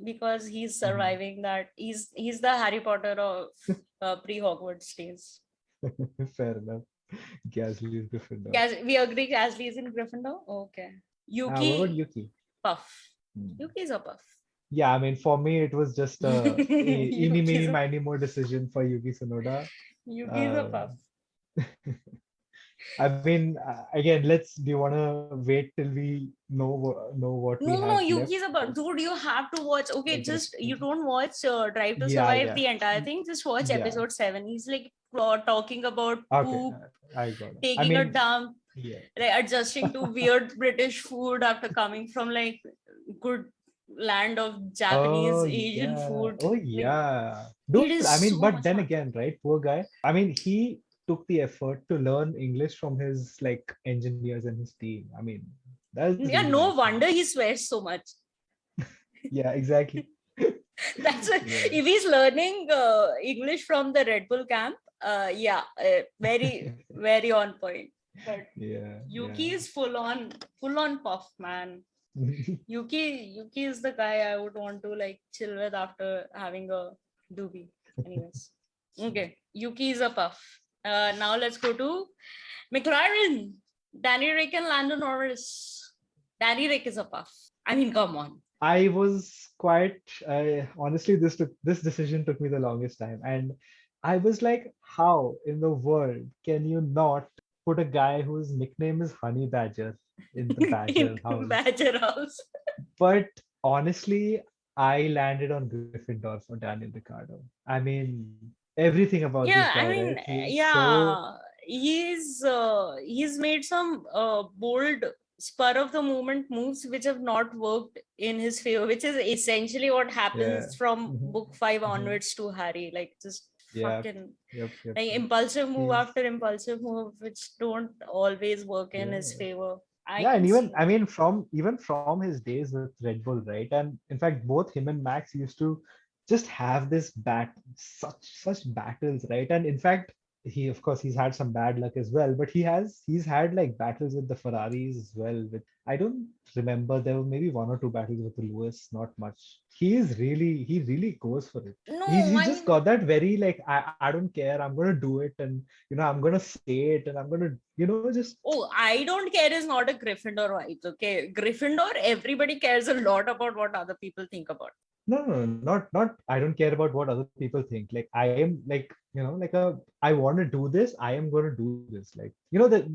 because he's Mhm. surviving that. He's the Harry Potter of pre-Hogwarts days. Fair enough. Gasly is Gryffindor. We agree Gasly is in Gryffindor? Okay. What about Yuki, Yuki? Puff. Hmm. Yuki's a Puff. Yeah, I mean, for me, it was just a eeny, Yuki's meeny, a miny, more decision for Yuki Tsunoda. Yuki's a Um, Puff. I mean, again, do you want to wait till we know what we No, have left? Yuki's a Puff. Dude, you have to watch. Okay, Okay. just you don't watch Drive to Yeah, Survive yeah, the entire thing. Just watch yeah. episode 7. He's like talking about Okay, poop, I got it. I taking a mean, dump, yeah. like adjusting to weird British food after coming from like good land of Japanese Oh Asian yeah. food. Oh Like yeah. it Dude, I is mean, so but much then fun. again, right? Poor guy. I mean, he took the effort to learn English from his like engineers and his team. I mean, that is Yeah, really no nice, man. wonder he swears so much. Yeah, exactly. That's why Yeah. if he's learning English from the Red Bull camp, yeah, very very on point. But Yeah, Yuki yeah. is full on puff, man. Yuki is the guy I would want to like chill with after having a doobie. Anyways, okay, Yuki is a puff. Now let's go to McLaren. Danny Rick and Lando Norris. Danny Rick is a puff. I mean, come on. I was quite honestly, this decision took me the longest time, and I was like, how in the world can you not put a guy whose nickname is Honey Badger in the In Badger house? Badger House. But honestly, I landed on Gryffindor for Daniel Ricciardo. I mean, everything about this Yeah, guy, I right? mean, He's so yeah, he's made some bold spur of the moment moves which have not worked in his favor, which is essentially what yeah. happens from Hmm. book five Hmm. onwards to Harry. Like just Yeah. fucking Yep. Yep. like Yep. impulsive move He's after impulsive move, which don't always work in his yeah. favor. I Yeah, and can even see I that. mean from his days with Red Bull, right? And in fact, both him and Max used to just have this such battles, right? And in fact, he of course he's had some bad luck as well, but he's had like battles with the Ferraris as well. With I don't remember, there were maybe one or two battles with the Lewis, not much. He really goes for it. No, He's I just mean, got that very like I don't care, I'm gonna do it, and I'm gonna say it, and I'm gonna just oh, I don't care is not a Gryffindor vibes. Okay, Gryffindor, everybody cares a lot about what other people think about. No, no, not. I don't care about what other people think. Like I am like like I want to do this. I am going to do this. Like that.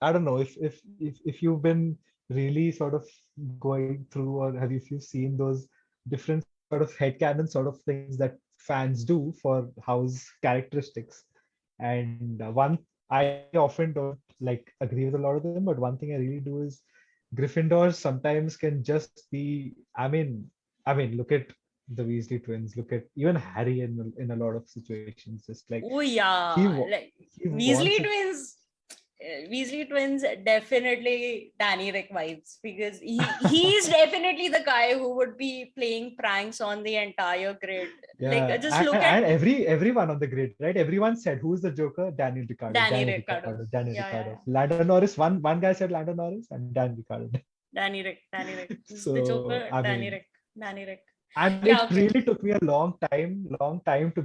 I don't know if you've been really sort of going through, or have you if you've seen those different sort of headcanon sort of things that fans do for house characteristics. And one I often don't like agree with a lot of them, but one thing I really do is Gryffindors sometimes can just be. I mean, look at the Weasley twins. Look at even Harry in a lot of situations. Just like Oh he yeah, like he wants Weasley it. twins. Weasley twins definitely Danny Rick vibes because he's definitely the guy who would be playing pranks on the entire grid. Like Yeah, just look at and everyone on the grid, right? Everyone said, "Who's the Joker?" Daniel Ricciardo, Danny Daniel Ricciardo. Ricciardo, Daniel Yeah, yeah, Ricciardo. yeah. Lando Norris. One guy said Lando Norris, and Daniel Ricciardo. Danny Rick. This is the So Joker. I Danny mean, Rick. Danny Rick. and Yeah, it okay. really took me a long time to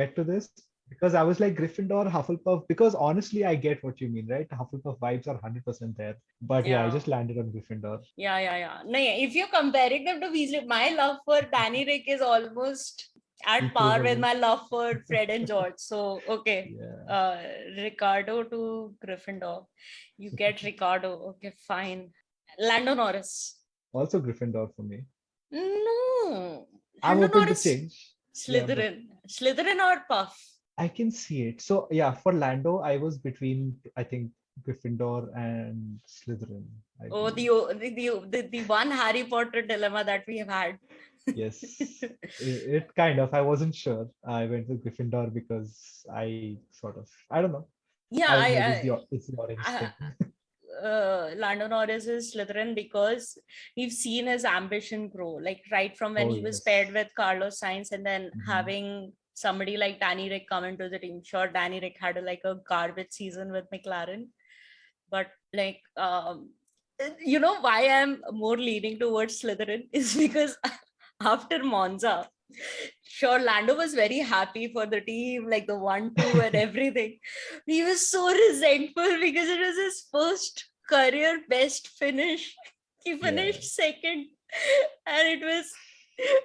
get to this, because I was like Gryffindor, Hufflepuff, because honestly I get what you mean, right? Hufflepuff vibes are 100% there, but yeah, I Yeah. just landed on Gryffindor. Yeah. No, yeah, if you're comparing them to Weasley, my love for Danny Rick is almost at par with Equivalent. my love for Fred and George. So, okay. Yeah, Uh, Ricardo to Gryffindor. You get Ricardo. Okay, fine. Lando Norris. also Gryffindor for me. No. I'm Lando open to Norris. change. Yeah, but Slytherin. Slytherin or Puff? I can see it. So yeah, for Lando, I was between, I think, Gryffindor and Slytherin, I Oh, believe. the one Harry Potter dilemma that we have had. Yes, it kind of. I wasn't sure. I went with Gryffindor because I sort of, I don't know. Yeah, I maybe it's the orange I thing. Lando Norris is Slytherin because we've seen his ambition grow, like right from when Oh he was paired yes. with Carlos Sainz, and then Mhm. having somebody like Danny Rick come into the team. Sure, Danny Rick had like a garbage season with McLaren, but like you know why I'm more leaning towards Slytherin is because after Monza, sure, Lando was very happy for the team, like the 1-2 and everything. He was so resentful because it was his first career best finish. He Yeah. finished second, and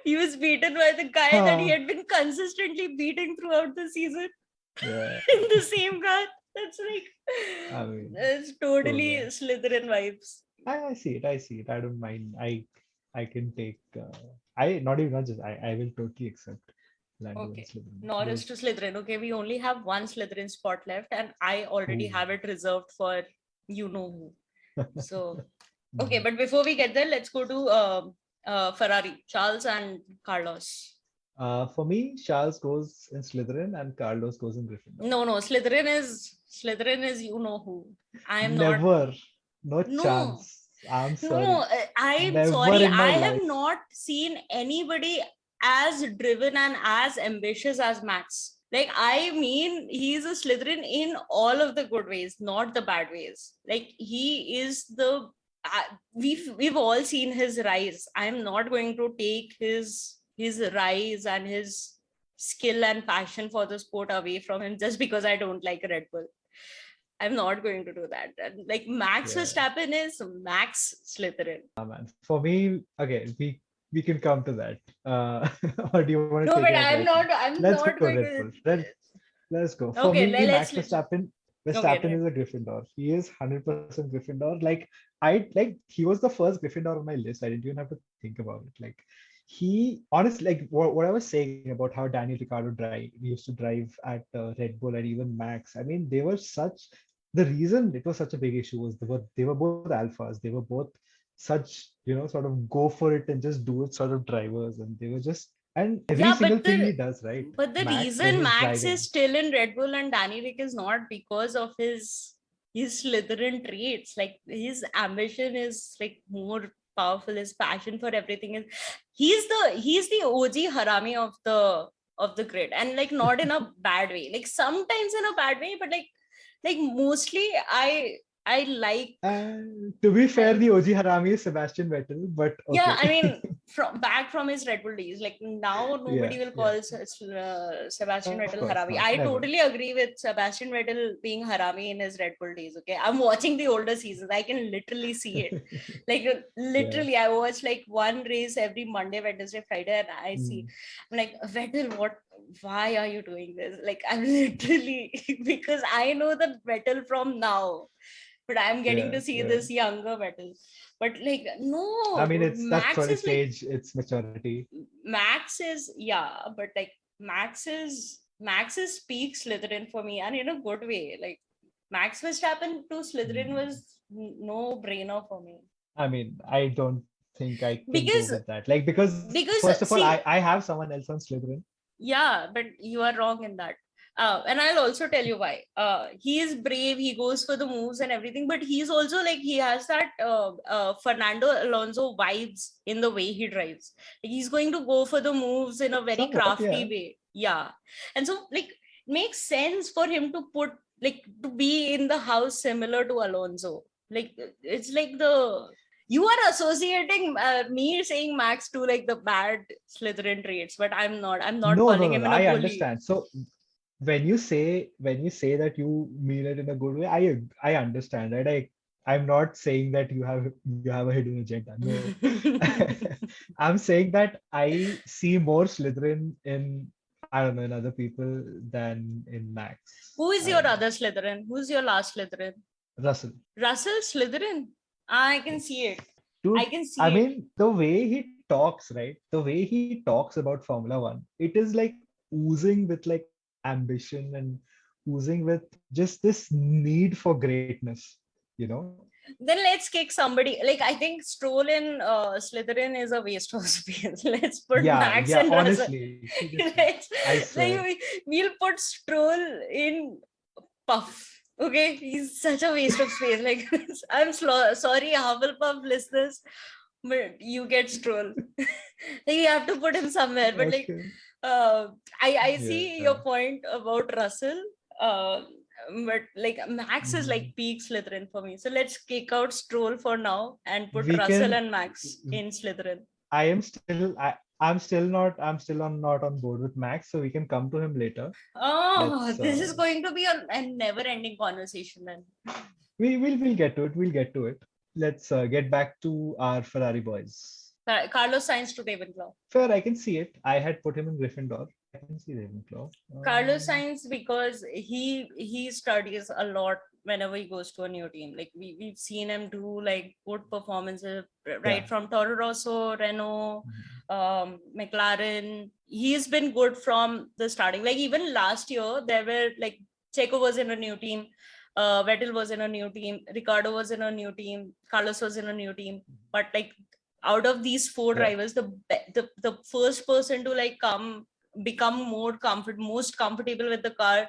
he was beaten by the guy that he Huh. had been consistently beating throughout the season Yeah. in the same car. That's like, I mean, it's true. totally Yeah. Slytherin vibes. I see it. I see it. I don't mind. I can take. I not even not just. I will totally accept Lando and Okay. Slytherin. Norris Those to Slytherin. Okay, we only have one Slytherin spot left, and I already two. have it reserved for you know who. So, okay, Mhm. but before we get there, let's go to Ferrari, Charles and Carlos. For me, Charles goes in Slytherin and Carlos goes in Gryffindor. No, no, Slytherin is you know who. I am not. Never. No No, chance. I'm no, sorry. I'm Never sorry. in I my have life. not seen anybody as driven and as ambitious as Max. Like, I mean, he's a Slytherin in all of the good ways, not the bad ways. Like, he is the. We've all seen his rise. I'm not going to take his rise and his skill and passion for the sport away from him just because I don't like Red Bull. I'm not going to do that. And like Max Yeah. Verstappen is Max Slytherin. Man. For me, okay, we can come to that. Or do you want to No, take but it up right now? I'm Let's not go going Red to. Bull. Let's go. For Okay, me, let's. Max Verstappen. Okay, Verstappen is a Gryffindor. He is 100% Gryffindor. He was the first Gryffindor on my list. I didn't even have to think about it. Like, he honestly, like what I was saying about how Daniel Ricciardo used to drive at Red Bull and even Max. I mean, they were such. The reason it was such a big issue was they were both alphas. They were both such, sort of go for it and just do it sort of drivers, and they were just, and every yeah, single thing he does, right? but the Max, when reason he's Max is driving. still in Red Bull and Danny Rick is not because of his Slytherin traits. Like his ambition is like more powerful. His passion for everything is he's the OG Harami of the grid, and like not in a bad way. Like sometimes in a bad way, but like mostly I like. And to be fair, the OG Harami is Sebastian Vettel, but Yeah, okay. I mean, from his Red Bull days, like now Yeah, nobody will yeah. call Sebastian Of Vettel course Harami. not. I Never. totally agree with Sebastian Vettel being Harami in his Red Bull days. Okay, I'm watching the older seasons. I can literally see it. Like Yeah. literally, I watch like one race every Monday, Wednesday, Friday, and I see. Mm. I'm like, Vettel, what? Why are you doing this? Like I'm literally because I know the Vettel from now, but I'm getting Yeah, to see yeah. this younger Vettel. But like, I no, mean, that's Max what is its like, age, its maturity. Max is, yeah, but like Max is peak Slytherin for me, and in a good way. Like Max Verstappen to Slytherin Mm. was no brainer for me. I mean, I don't think I can go Because with that. Like, because first of all, I, see, I have someone else on Slytherin. yeah, but you are wrong in that. And I'll also tell you why. He is brave, he goes for the moves and everything, but he's also like he has that Fernando Alonso vibes in the way he drives. Like, he's going to go for the moves in a very Somewhat, crafty yeah. way. Yeah. And so like it makes sense for him to put like to be in the house similar to Alonso. Like it's like the you are associating me saying Max to like the bad Slytherin traits, but I'm not. I'm not No, no, calling no, him no. in a I bully. understand. So when you say that you mean it in a good way, I understand, right? I'm not saying that you have a hidden agenda. No. I'm saying that I see more Slytherin in, I don't know, in other people than in Max. Who is I your don't know. other Slytherin? Who's your last Slytherin? Russell. Russell Slytherin. I can Yes. see it. I Dude, can I see it. mean, the way he talks, right? The way he talks about Formula One, it is like oozing with like ambition and oozing with just this need for greatness, you know? Then let's kick somebody. Like I think Stroll in Slytherin is a waste of space. Let's put Yeah, Max yeah, and Russell. honestly, seriously. Let's, I swear. like we'll put Stroll in Puff. Okay, he's such a waste of space. Like I'm sorry, Hufflepuff listeners, but you get Stroll. Like, you have to put him somewhere. But like, Okay. uh, I see Yeah. your point about Russell. Uh, but like Max is Mhm. like peak Slytherin for me. So let's kick out Stroll for now and put We Russell can and Max in Slytherin. I'm still not on board with Max, so we can come to him later. Oh, Let's this is going to be a never-ending conversation then. we'll get to it. We'll get to it. Let's get back to our Ferrari boys. Carlos Sainz to Ravenclaw. Fair, I can see it. I had put him in Gryffindor. I can see Ravenclaw. Carlos Sainz because he studies a lot whenever he goes to a new team. Like we've seen him do like good performances right Yeah. from Toro Rosso, Renault, Mhm. McLaren. He's been good from the starting. Like even last year, there were like Checo was in a new team, Vettel was in a new team, Ricardo was in a new team, Carlos was in a new team. But like out of these four Yeah. drivers, the first person to like become most comfortable with the car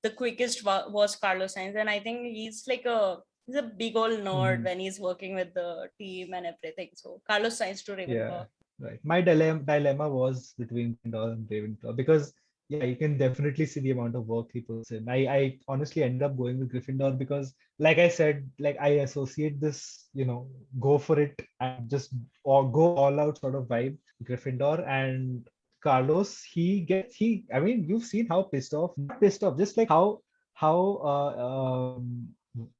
the quickest was Carlos Sainz, and I think he's a big old nerd Mhm. when he's working with the team and everything. So Carlos Sainz to Yeah. Ravenclaw. Right. My dilemma was between Gryffindor and Ravenclaw because yeah, you can definitely see the amount of work he puts in. I honestly ended up going with Gryffindor because, like I said, like I associate this, go for it and just or go all out sort of vibe, Gryffindor. And Carlos, I mean, you've seen how pissed off, not pissed off, just like how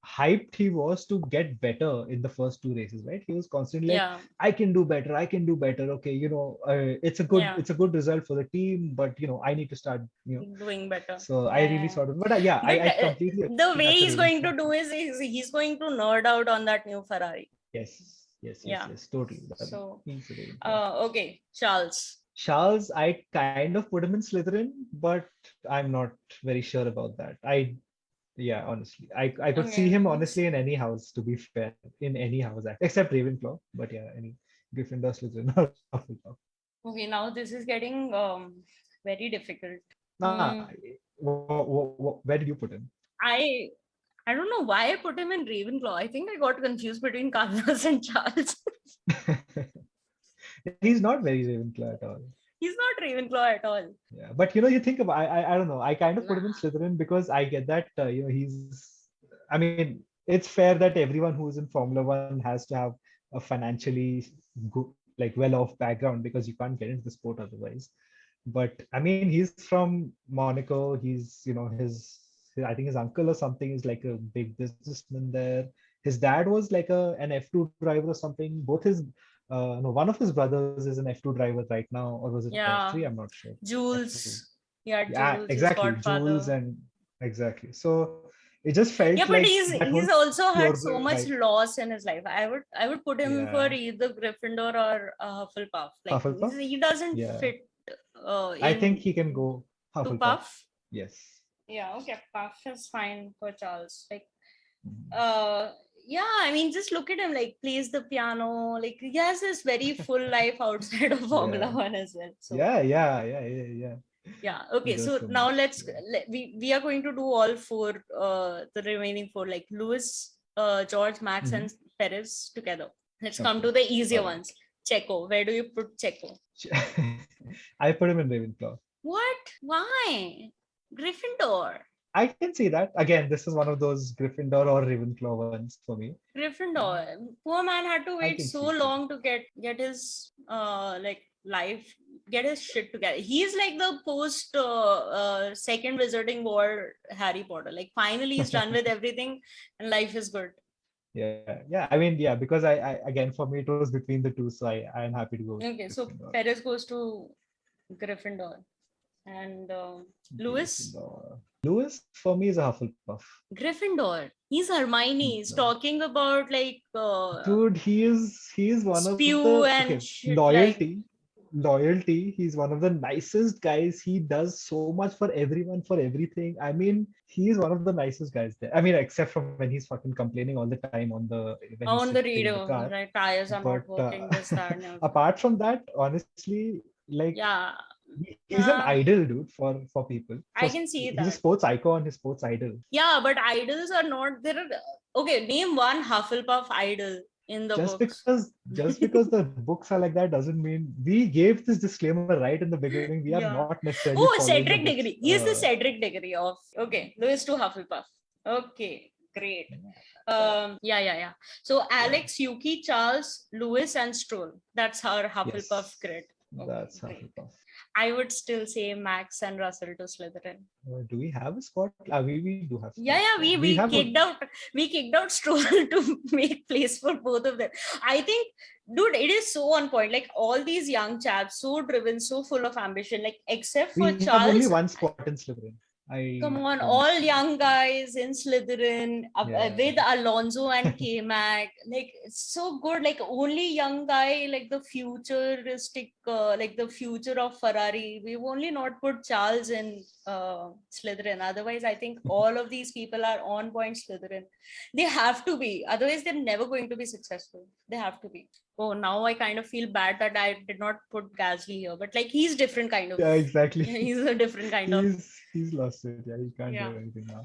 hyped he was to get better in the first two races, right? He was constantly like, Yeah. I can do better, I can do better. Okay, Yeah. it's a good result for the team, but I need to start, Doing better. So I really Yeah. sort of, but yeah, But I completely the agree way that's a he's going to Ravenclaw. do is he's going to nerd out on that new Ferrari. Yes, Yeah. totally. So, He's a Ravenclaw. okay, Charles. Charles, I kind of put him in Slytherin, but I'm not very sure about that. Yeah, honestly, I could see Okay. him honestly in any house, to be fair, in any house, except Ravenclaw. But yeah, any Gryffindor, Slytherin, or Hufflepuff. Okay, now this is getting very difficult. Nah, Hmm. where did you put him? I I don't know why I put him in Ravenclaw. I think I got confused between Carlos and Charles. He's not very Ravenclaw at all. He's not Ravenclaw at all. Yeah, but you think about, I don't know. I kind of put him in Slytherin because I get that he's. I mean, it's fair that everyone who's in Formula One has to have a financially good, like well-off background because you can't get into the sport otherwise. But I mean, he's from Monaco. He's I think his uncle or something is like a big businessman there. His dad was like an F2 driver or something. Both his no, one of his brothers is an F2 driver right now, or was it Yeah. F3? I'm not sure. F2. Jules. Yeah, Yeah, Jules, his exactly. Jules godfather. and exactly. So it just felt Yeah, but like that he's was also had pure so much hype. loss in his life. I would put him for Yeah. either Gryffindor or Hufflepuff. Like Hufflepuff? he doesn't Yeah. fit I think in he can go to Hufflepuff. Puff. Yes. Yeah, okay, Puff is fine for Charles. Like Mhm. yeah, I mean, just look at him, like plays the piano, like he has this very full life outside of Formula Yeah. One as well. So Yeah. He okay, does so so now much. Yeah. we are going to do all four, the remaining four, like Lewis, George, Max, Mhm. and Perez together. Let's come Okay. to the easier All right. ones. Checo, where do you put Checo? I put him in Ravenclaw. What? Why? Gryffindor. I can see that. Again, this is one of those Gryffindor or Ravenclaw ones for me. Gryffindor. Poor man had to I wait can so see it. long to get his like life, get his shit together. He's like the post second Wizarding War Harry Potter. Like finally he's done with everything and life is good. Yeah. I mean, yeah, because I again for me it was between the two, so I'm happy to go with Okay, so Gryffindor. Perez goes to Gryffindor and Lewis. Gryffindor. Lewis for me is a Hufflepuff. Gryffindor. He's Hermione. He's No. talking about like Dude, he is one of spew the and okay, shit. Like loyalty. He's one of the nicest guys. He does so much for everyone, for everything. I mean, he is one of the nicest guys there. I mean, except from when he's fucking complaining all the time when he's on the sitting in the radio, car. right? Tires are But not working. This, that, and everything. apart from that, honestly, like Yeah. he's an idol, dude, for people. I can see He's a that. sports icon, his sports idol. Yeah, but idols are not there. Okay, name one Hufflepuff idol in the Just books. because the books are like that doesn't mean we gave this disclaimer right in the beginning. We are Yeah. not necessarily Oh, following the Cedric books. Diggory. He's the Cedric Diggory of. Okay, Lewis to Hufflepuff. Okay, great. Yeah. So Alex, Yuki, Charles, Lewis, and Stroll. That's our Hufflepuff grid. Okay, That's great. Hufflepuff. I would still say Max and Russell to Slytherin. Do we have a spot? We do have. Yeah. We have kicked out Stroll to make place for both of them. I think, dude, it is so on point. Like all these young chaps, so driven, so full of ambition. Like except for we Charles. have only one spot in Slytherin. Come on, all young guys in Slytherin with Alonso and K-Mac. Like, it's so good. Like, only young guy, like the futuristic, like the future of Ferrari. We've only not put Charles in Slytherin. Otherwise, I think all of these people are on point Slytherin. They have to be. Otherwise, they're never going to be successful. They have to be. Oh, now I kind of feel bad that I did not put Gasly here, but like he's different kind of. Yeah, exactly. He's a different kind of. He's lost it. Yeah, he can't do anything now.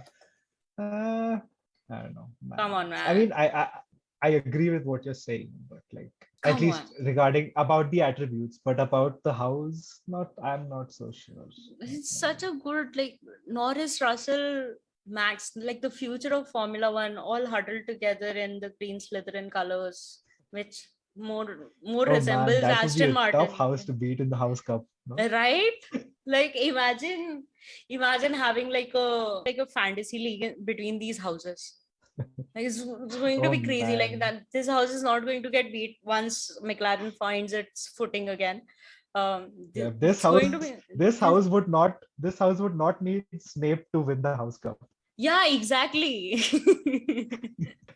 I don't know. Man. Come on, man. I mean, I agree with what you're saying, but like at least regarding about the attributes, but about the house, I'm not so sure. It's such a good like Norris, Russell, Max, like the future of Formula One, all huddled together in the green Slytherin colors, which more resembles that Aston would be a Martin. tough house to beat in the House Cup, no? Right? Like imagine having like a fantasy league between these houses. Like it's going to Oh be crazy. Like man. that, this house is not going to get beat once McLaren finds its footing again. Yeah, It's going to be this house would not need Snape to win the House Cup. yeah, exactly.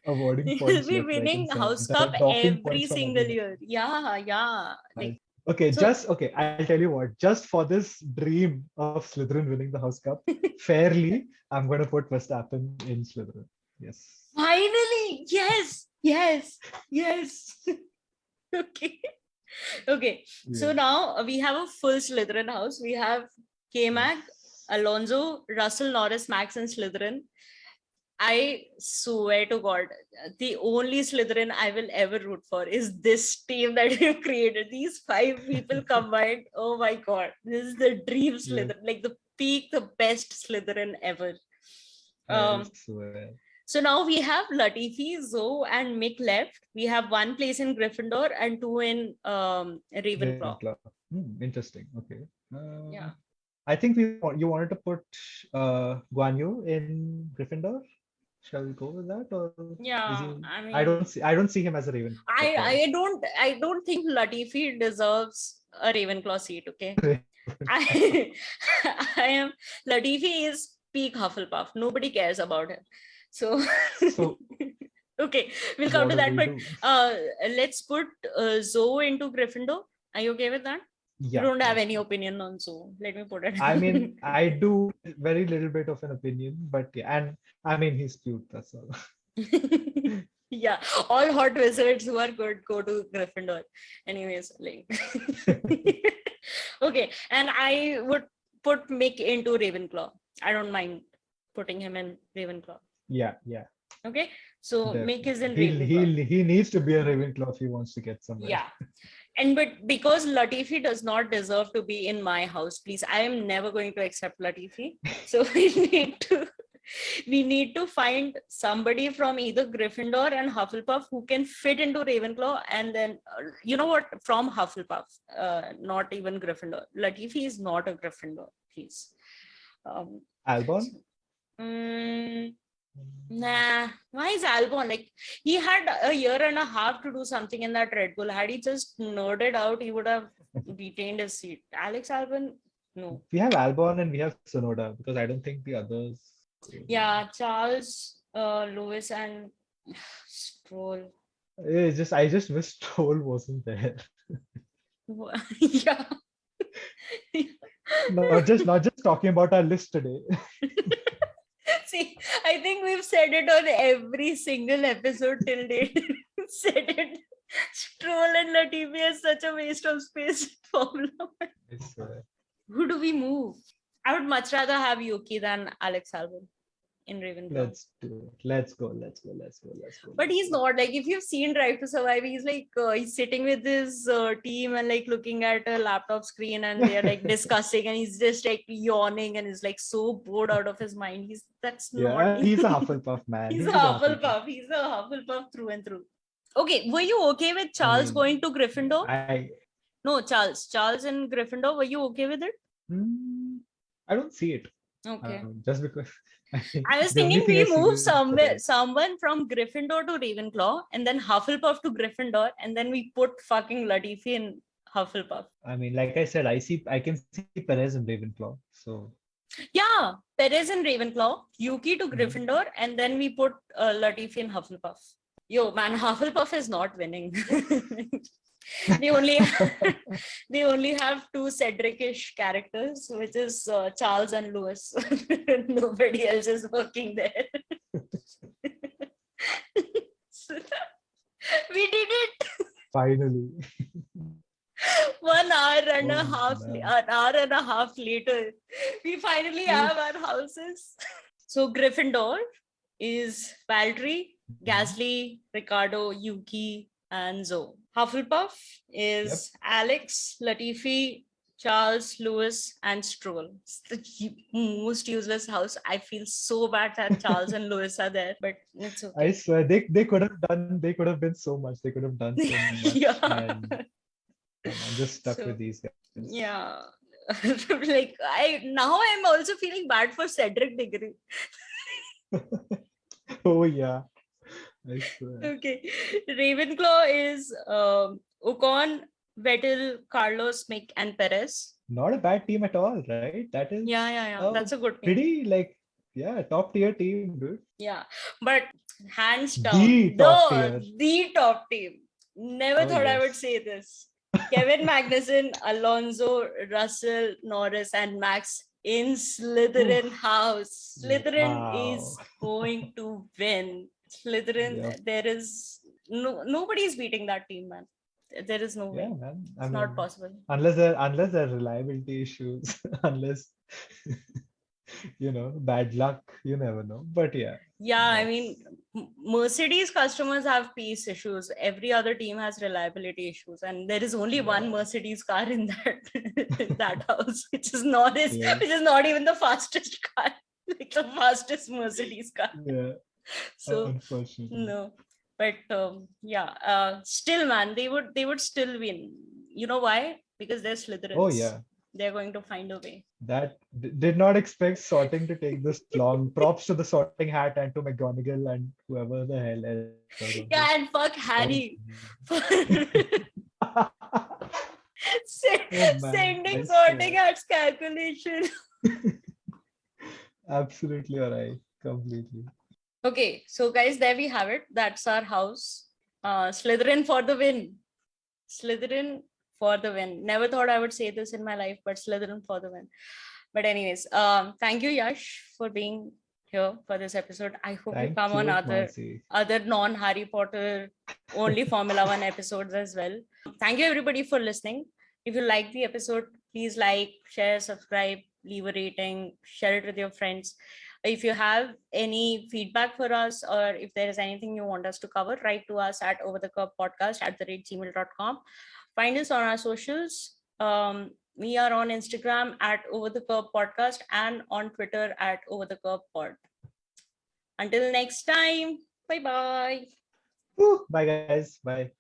Awarding He'll points be left, right, and winning House center, Cup docking every points from single everyone. year. Yeah, yeah. Like Okay, so. okay. I'll tell you what. Just for this dream of Slytherin winning the House Cup fairly, I'm gonna put Verstappen in Slytherin. Yes. Finally, yes, yes, yes. Okay. Okay. So Yeah. now we have a full Slytherin house. We have K-Mag, Yes. Alonso, Russell, Norris, Max, and Slytherin. I swear to God, the only Slytherin I will ever root for is this team that you've created. These 5 people combined. Oh my God. This is the dream Yeah. Slytherin, like the peak, the best Slytherin ever. I Um, swear. so now we have Latifi, Zoe, and Mick left. We have one place in Gryffindor and 2 in Ravenclaw. Ravenclaw. Interesting. Okay. Yeah. I think you wanted to put Guan Yu in Gryffindor. Shall we go with that, or is Yeah. he? I I mean, don't see him as a Ravenclaw player. I don't think Latifi deserves a Ravenclaw seat. Okay. I I am Latifi is peak Hufflepuff. Nobody cares about him. So So okay, we'll come what to do that. we But do? let's put Zoe into Gryffindor. Are you okay with that? You Yeah, don't have yeah. any opinion on Zoe. Let me put it. I mean, I do very little bit of an opinion, but yeah, and I mean he's cute. That's all. Yeah, all hot wizards who are good go to Gryffindor. Anyways, like okay, and I would put Mick into Ravenclaw. I don't mind putting him in Ravenclaw. Yeah, yeah, Okay, so Mick is definitely. in Ravenclaw. He needs to be a Ravenclaw if he wants to get somewhere. Yeah, and but because Latifi does not deserve to be in my house, please, I am never going to accept Latifi. So we need to find somebody from either Gryffindor and Hufflepuff who can fit into Ravenclaw, and then you know what, from Hufflepuff, not even Gryffindor. Latifi is not a Gryffindor, please. Albon? Mm, nah, why is Albon? Like, he had a year and a half to do something in that Red Bull. Had he just nerded out, he would have retained his seat. Alex Albon, no. We have Albon and we have Sonoda because I don't think the others. Yeah, Charles, Lewis, and Stroll. It's just I just wish Troll wasn't there. Yeah. Not just talking about our list today. See, I think we've said it on every single episode till date. Said it. Stroll and Latifi is such a waste of space in Formula One. I swear. Who do we move? I would much rather have Yuki than Alex Albon in Ravenclaw. Let's do it. Let's go. But he's not, like, if you've seen Drive to Survive, he's like he's sitting with his team and like looking at a laptop screen, and they're like discussing, and he's just like yawning and is like so bored out of his mind. He's not. He's a Hufflepuff man. He's a Hufflepuff. He's a Hufflepuff through and through. Okay, were you okay with Charles going to Gryffindor? No, Charles in Gryffindor. Were you okay with it? I don't see it. Okay. Just because I was thinking we move someone from Gryffindor to Ravenclaw, and then Hufflepuff to Gryffindor, and then we put fucking Latifi in Hufflepuff. I mean, like I said, I can see Perez in Ravenclaw. So yeah, Perez in Ravenclaw, Yuki to Gryffindor, and then we put Latifi in Hufflepuff. Yo, man, Hufflepuff is not winning. they only have 2 Cedric-ish characters, which is Charles and Lewis. Nobody else is working there. We did it. Finally. 1 hour and Oh, a half, man. an hour and a half later, we finally have our houses. So Gryffindor is Valdry, Gasly, Ricardo, Yuki, and Zoe. Hufflepuff is Alex, Latifi, Charles, Lewis, and Stroll. It's the most useless house. I feel so bad that Charles and Lewis are there, but it's okay. I swear they could have been so much. They could have done so much. Yeah. And I'm just stuck with these guys. Yeah. Like I'm also feeling bad for Cedric Diggory. Oh yeah. I swear. Okay. Ravenclaw is Ocon, Vettel, Carlos, Mick, and Perez. Not a bad team at all, right? That is Yeah. a That's a good team. pretty like, yeah, top tier team, dude. Yeah. But hands down, The top tier. the top team. Never Oh thought I would yes. say this. Kevin Magnussen, Alonso, Russell, Norris, and Max in Slytherin Oof. house. Slytherin Wow. is going to win. Slytherin, Yep. there is nobody's beating that team, man. There is no Yeah, way. man. I It's not mean, possible. unless there are reliability issues, unless bad luck, you never know. But yeah, Yeah, I mean, that's Mercedes customers have pace issues. Every other team has reliability issues, and there is only one yeah. Mercedes car in that in that house, which is Norris, Yeah. which is not even the fastest car, like the fastest Mercedes car. Yeah. So Unfortunately. no, but yeah, still, man, they would still win. You know why? Because they're Oh Slytherins. yeah. They're going to find a way. That did not expect sorting to take this long. Props to the sorting hat and to McGonagall and whoever the hell else was on Yeah, this. and fuck Oh, Harry for oh man, sending I sorting swear. hats calculation. Absolutely alright. Completely. Okay, so guys, there we have it. That's our house. Slytherin for the win. Slytherin for the win. Never thought I would say this in my life, but Slytherin for the win. But anyways, thank you, Yash, for being here for this episode. I hope you Thank come on you, other Mansi. non-Harry Potter only Formula One episodes as well. Thank you everybody for listening. If you like the episode, please like, share, subscribe, leave a rating, share it with your friends. If you have any feedback for us, or if there is anything you want us to cover, write to us at overthecurvepodcast@gmail.com. Find us on our socials. We are on Instagram at Over the Curve Podcast and on Twitter at Over the Curve Pod. Until next time, bye bye. Bye guys. Bye.